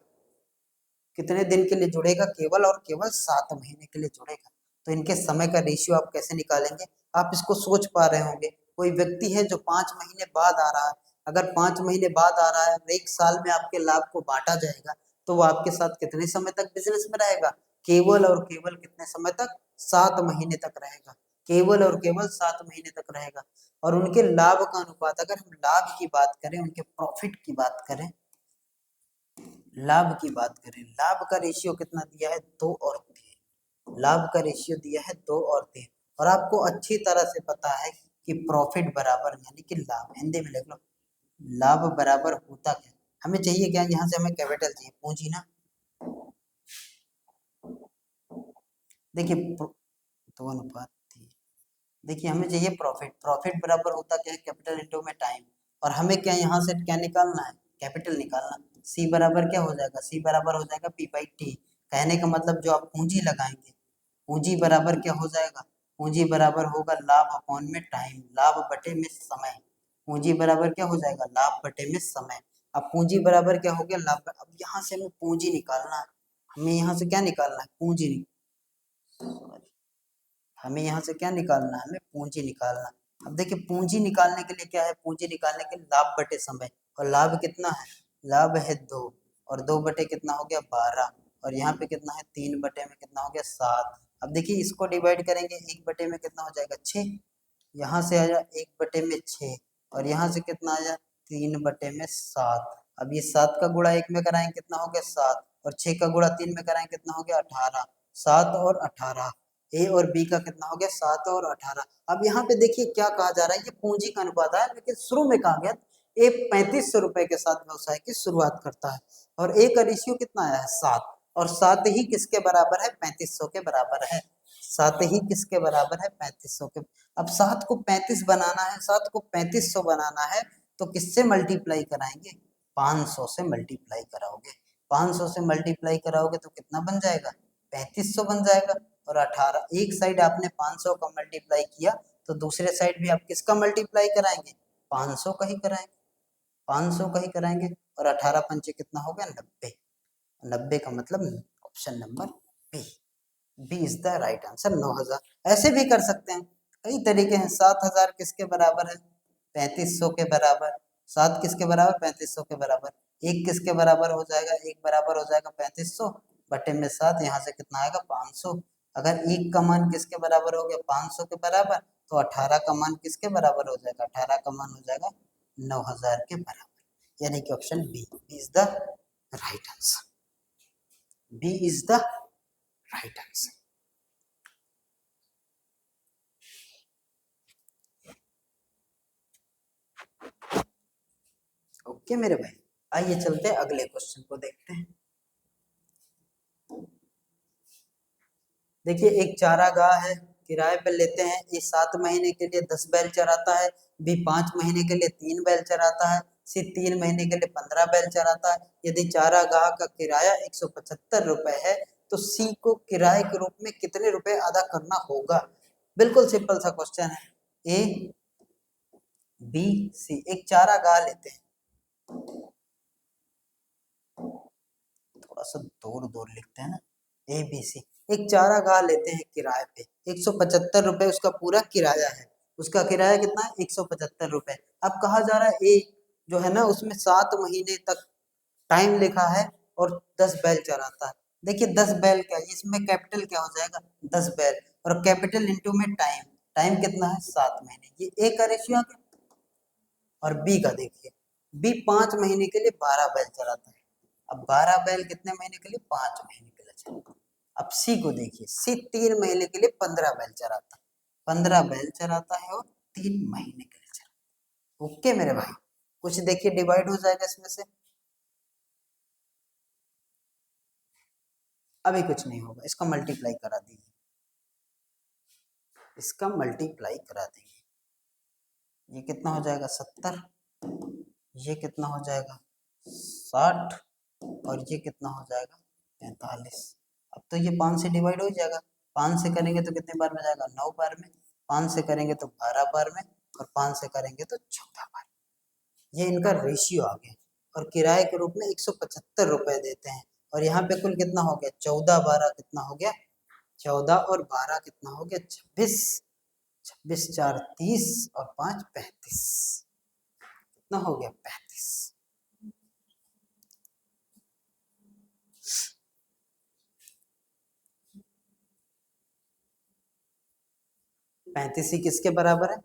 Speaker 1: कितने दिन के लिए जुड़ेगा, केवल और केवल 7 महीने के लिए जुड़ेगा। तो इनके समय का रेशियो आप कैसे निकालेंगे, आप इसको सोच पा रहे होंगे। कोई व्यक्ति है जो 5 महीने बाद आ रहा है, अगर 5 महीने बाद आ रहा है, एक साल में आपके लाभ को बांटा जाएगा, तो वो आपके साथ कितने समय तक बिजनेस में रहेगा, केवल और केवल कितने समय तक, 7 महीने तक रहेगा, केवल और केवल 7 महीने तक रहेगा। और उनके लाभ का अनुपात, अगर हम लाभ की बात करें, उनके प्रॉफिट की बात करें, लाभ की बात करें, लाभ का रेशियो कितना दिया है 2 और 3, लाभ का रेशियो दिया है 2 और 3, और आपको अच्छी तरह से पता है कि प्रॉफिट बराबर यानी कि लाभ, हिंदी में लिख लो, लाभ बराबर होता क्या, हमें चाहिए क्या, यहाँ से हमें कैपिटल चाहिए, पूंजी ना। देखिए 2:3, देखिए हमें चाहिए प्रॉफिट, प्रॉफिट बराबर होता क्या है, कैपिटल इंटू में टाइम, और हमें क्या यहाँ से क्या निकालना है, कैपिटल निकालना। सी बराबर क्या हो जाएगा, सी बराबर हो जाएगा पी बाई टी। कहने का मतलब जो आप पूंजी लगाएंगे, पूंजी बराबर क्या हो जाएगा, पूंजी बराबर होगा लाभ अपॉन में टाइम, लाभ बटे में समय। पूंजी बराबर क्या हो जाएगा, लाभ बटे में समय। अब पूंजी बराबर क्या हो गया, लाभ। अब यहाँ से हमें पूंजी निकालना है, हमें यहाँ से क्या निकालना है, पूंजी, हमें यहाँ से क्या निकालना है, हमें पूंजी निकालना। अब देखिए पूंजी निकालने के लिए क्या है, पूंजी निकालने के लिए लाभ बटे समय, और लाभ कितना है, लाभ है 2, और 2 बटे कितना हो गया 12, और यहाँ पे कितना है 3 बटे में कितना हो गया 7। अब देखिए इसको डिवाइड करेंगे, 1 बटे में कितना हो जाएगा 6, यहाँ से आया 1 बटे में 6, और यहाँ से कितना आया 3 बटे में 7। अब ये 7 का गुणा 1 में कराएंगे कितना हो गया 7, और 6 का गुणा 3 में कराएंगे कितना हो गया 18, 7 और 18, ए और बी का कितना हो गया 7 और 18। अब यहाँ पे देखिए क्या कहा जा रहा है, ये पूंजी का अनुपात है, लेकिन शुरू में कहा गया ए 3500 रुपए के साथ व्यवसाय की शुरुआत करता है, और ए का रेशियो कितना आया है 7, और 7 ही किसके बराबर है, 3500 के बराबर है, 7 ही किसके बराबर है, 3500 के। अब 7 को 35 बनाना है, 7 को 3500 बनाना है, तो किससे मल्टीप्लाई कराएंगे, 500 से मल्टीप्लाई कराओगे, 500 से मल्टीप्लाई कराओगे तो कितना बन जाएगा, 3500 बन जाएगा। और 18, एक साइड आपने 500 का मल्टीप्लाई किया, तो दूसरे साइड भी आप किसका मल्टीप्लाई कराएंगे, 500 का ही कराएंगे, 500 का ही कराएंगे, और 18 पंचे कितना हो गया 90, 90 का मतलब option number B, B is the right answer. 9000 ऐसे भी कर सकते हैं, कई तरीके हैं। 7000 किसके बराबर है, 3500 के बराबर, 7 किसके बराबर, 3500 के बराबर, 1 किसके बराबर हो जाएगा, 1 बराबर हो जाएगा 3500 बटे में 7, यहाँ से कितना आएगा 500। अगर 1 का मान किसके बराबर हो गया 500 के बराबर, तो 18 का मान किसके बराबर हो जाएगा, 18 का मान हो जाएगा 9000 के बराबर, यानी कि option B is the right answer, B is the right answer. Okay मेरे भाई, आइए चलते हैं अगले क्वेश्चन को देखते हैं। देखिए एक चारागाह है, किराए पर लेते हैं, ये 7 महीने के लिए 10 बैल चराता है, बी 5 महीने के लिए 3 बैल चराता है, सी 3 महीने के लिए 15 बैल चराता है। यदि चारागाह का किराया 175 रुपए है, तो सी को किराए के रूप में कितने रुपए अदा करना होगा। बिल्कुल सिंपल सा क्वेश्चन है, ए बी सी। एक चारागाह लेते हैं, थोड़ा सा दूर दूर लिखते हैं ना, ए बी सी। एक चारागाह लेते हैं किराए पे, 175 रुपए उसका पूरा किराया है, उसका किराया कितना है 175 रुपए। अब कहा जा रहा है ए जो है ना उसमें 7 महीने तक टाइम लिखा है, और 10 बैल चराता है। देखिए 10 बैल क्या है, इसमें कैपिटल क्या हो जाएगा 10 बैल, और कैपिटल इंटू में टाइम, टाइम कितना है 7 महीने, ये ए का रेशियो आ गया। और बी का देखिए, बी 5 महीने के लिए 12 बैल चलाता है, अब 12 बैल कितने महीने के लिए, 5 महीने के लिए चलाता है। अब सी को देखिए, सी 3 महीने के लिए 15 बैल चलाता है, 15 बैल चलाता है और 3 महीने के लिए चलाता है। ओके मेरे भाई, कुछ देखिए डिवाइड हो जाएगा इसमें से, अभी कुछ नहीं होगा, इसका मल्टीप्लाई करा दीजिए, इसका मल्टीप्लाई करा देंगे, ये कितना हो जाएगा 70, ये कितना हो जाएगा 60, और ये कितना हो जाएगा 45। अब तो ये 5 से डिवाइड हो जाएगा, 5 से करेंगे तो कितने बार में जाएगा 9 बार में, 5 से करेंगे तो 12 बार में, और 5 से करेंगे तो 14 बार। ये इनका रेशियो आ गया, और किराए के रूप में 175 रुपए देते हैं, और यहाँ पे कुल कितना हो गया 14 12 कितना हो गया 14 और 12 कितना हो गया 26, 26 4 30 और 5 35, कितना हो गया 35। 35 ही किसके बराबर है,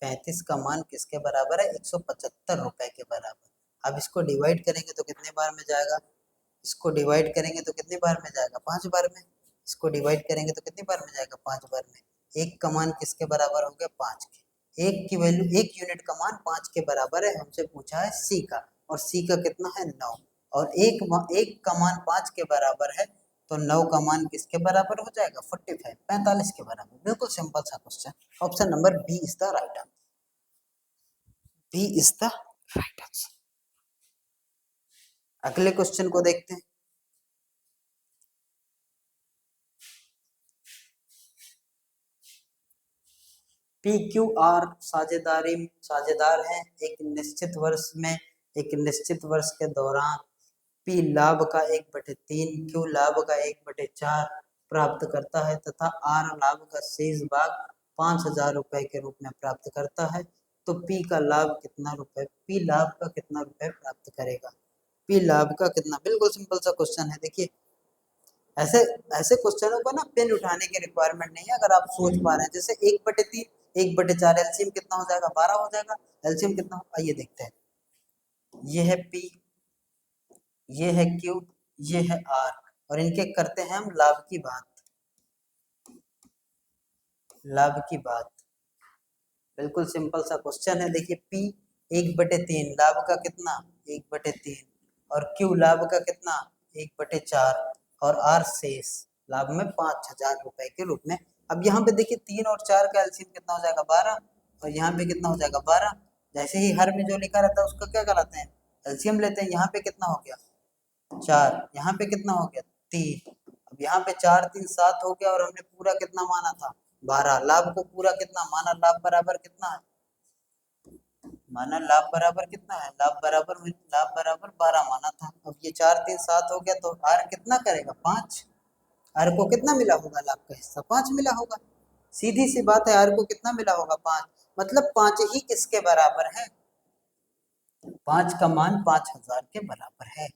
Speaker 1: 35 का मान किसके बराबर है 175 रुपए के बराबर। अब इसको डिवाइड करेंगे तो कितने बार में जाएगा इसको डिवाइड करेंगे तो कितनी बार में जाएगा? 5 बार में। इसको डिवाइड करेंगे तो कितनी बार में जाएगा? 5 बार में। एक का मान किसके बराबर हो गया? 5 के। एक की वैल्यू, एक यूनिट का मान 5 के बराबर है। हमसे पूछा है सी का, और सी का कितना है? 9। और एक का मान 5 के बराबर है, तो 9 का मान किसके बराबर हो जाएगा? 45, 45 के बराबर। बिल्कुल सिंपल सा question. Option number B is the right answer. B is the right answer. अगले क्वेश्चन को देखते हैं। पी क्यू आर साझेदार हैं। एक निश्चित वर्ष में, एक निश्चित वर्ष के दौरान पी लाभ का 1/3, क्यू लाभ का 1/4 प्राप्त करता है तथा आर लाभ का शेष भाग 5,000 रुपए के रूप में प्राप्त करता है, तो पी का लाभ कितना रुपए, पी लाभ का कितना रुपए प्राप्त करेगा? पी लाभ का कितना? बिल्कुल सिंपल सा क्वेश्चन है। देखिए, ऐसे ऐसे क्वेश्चनों को ना पेन उठाने की रिक्वायरमेंट नहीं है, अगर आप सोच पा रहे हैं। जैसे 1/3, 1/4, एलसीएम कितना हो जाएगा? 12 हो जाएगा। एलसीएम कितना हो? आइए देखते हैं। ये है पी, ये है क्यू, ये है आर, और इनके करते हैं हम लाभ की बात। लाभ की बात बिल्कुल सिंपल सा क्वेश्चन है। देखिए, पी 1/3, लाभ का कितना? 1/3, और क्यू लाभ का कितना? 1/4, और आर शेष लाभ में 5,000 रुपए के रूप में। अब यहाँ पे देखिए 3 और 4 का एलसीएम कितना हो जाएगा? 12, और यहाँ पे कितना हो जाएगा? 12। जैसे ही हर में जो लिखा रहता है उसका क्या कराते हैं? एलसीएम लेते हैं। यहाँ पे कितना हो गया? 4। यहाँ पे कितना हो गया? 3। अब यहाँ पे 4 3 7 हो गया, और हमने पूरा कितना माना था? 12। लाभ को पूरा कितना माना? लाभ बराबर कितना है? माना लाभ बराबर कितना है? लाभ बराबर 12 माना था। अब ये 4 3 7 हो गया, तो आर कितना करेगा? 5। आर को कितना मिला होगा? लाभ का हिस्सा 5 मिला होगा। सीधी सी बात है, आर को कितना मिला होगा? 5। मतलब 5 ही किसके बराबर है? 5 का मान 5,000 के बराबर है,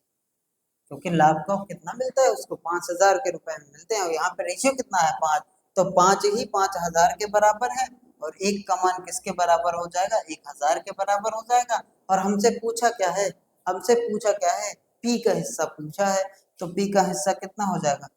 Speaker 1: क्योंकि लाभ का कितना मिलता है? उसको 5,000 के रुपए में मिलते हैं, और यहाँ पे रेशियो कितना है? 5। तो 5 ही 5,000 के बराबर है, और एक का मान किसके बराबर हो जाएगा? 1,000 के बराबर हो जाएगा। और हमसे पूछा क्या है? हमसे पूछा क्या है? पी का हिस्सा पूछा है, तो पी का हिस्सा कितना हो जाएगा?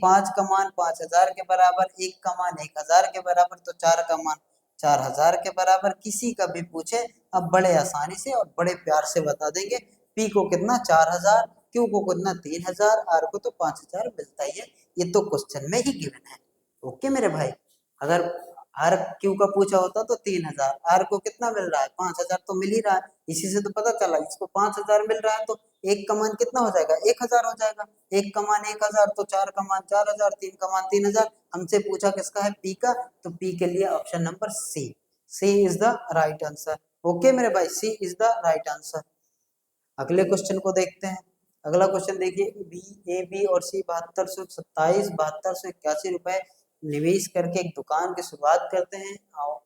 Speaker 1: 5 का मान 5,000 के बराबर, एक का मान 1,000 के बराबर, तो 4 का मान 4,000 के बराबर। किसी का भी पूछे, अब बड़े आसानी से और बड़े प्यार से बता देंगे। पी को कितना? 4,000, क्यू को कितना? 3,000, आर को तो 5,000 मिलता ही है। ये तो क्वेश्चन में ही गिवन है। ओके मेरे भाई, अगर आर क्यू का पूछा होता तो 3,000, आर को कितना मिल रहा है? 5,000 तो मिल ही रहा है। इसी से तो पता चला, इसको 5,000 मिल रहा है, तो एक का मान कितना हो जाएगा? 1,000 हो जाएगा। एक का मान 1,000, तो 4 का मान 4,000, 3 का मान 3,000। हमसे पूछा किसका है? पी का, तो पी के लिए option number C is the right answer. Okay मेरे भाई, C is the right answer. अगले क्वेश्चन को देखते हैं। अगला क्वेश्चन देखिए, ए बी और सी 7281 रुपए निवेश करके एक दुकान की शुरुआत करते हैं, और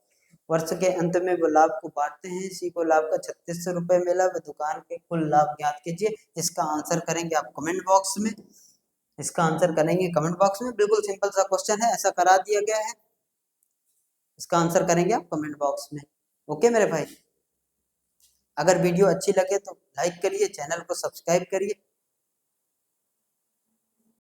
Speaker 1: वर्ष के अंत में वो लाभ को बांटते हैं। सी को लाभ का 3600 रुपए मिला, वह दुकान के कुल लाभ ज्ञात कीजिए। इसका आंसर करेंगे आप कमेंट बॉक्स में। इसका आंसर करेंगे कमेंट बॉक्स में। बिल्कुल सिंपल सा क्वेश्चन है, ऐसा करा दिया गया है। इसका आंसर करेंगे आप कमेंट बॉक्स में। ओके मेरे भाई, अगर वीडियो अच्छी लगे तो लाइक करिए, चैनल को सब्सक्राइब करिए।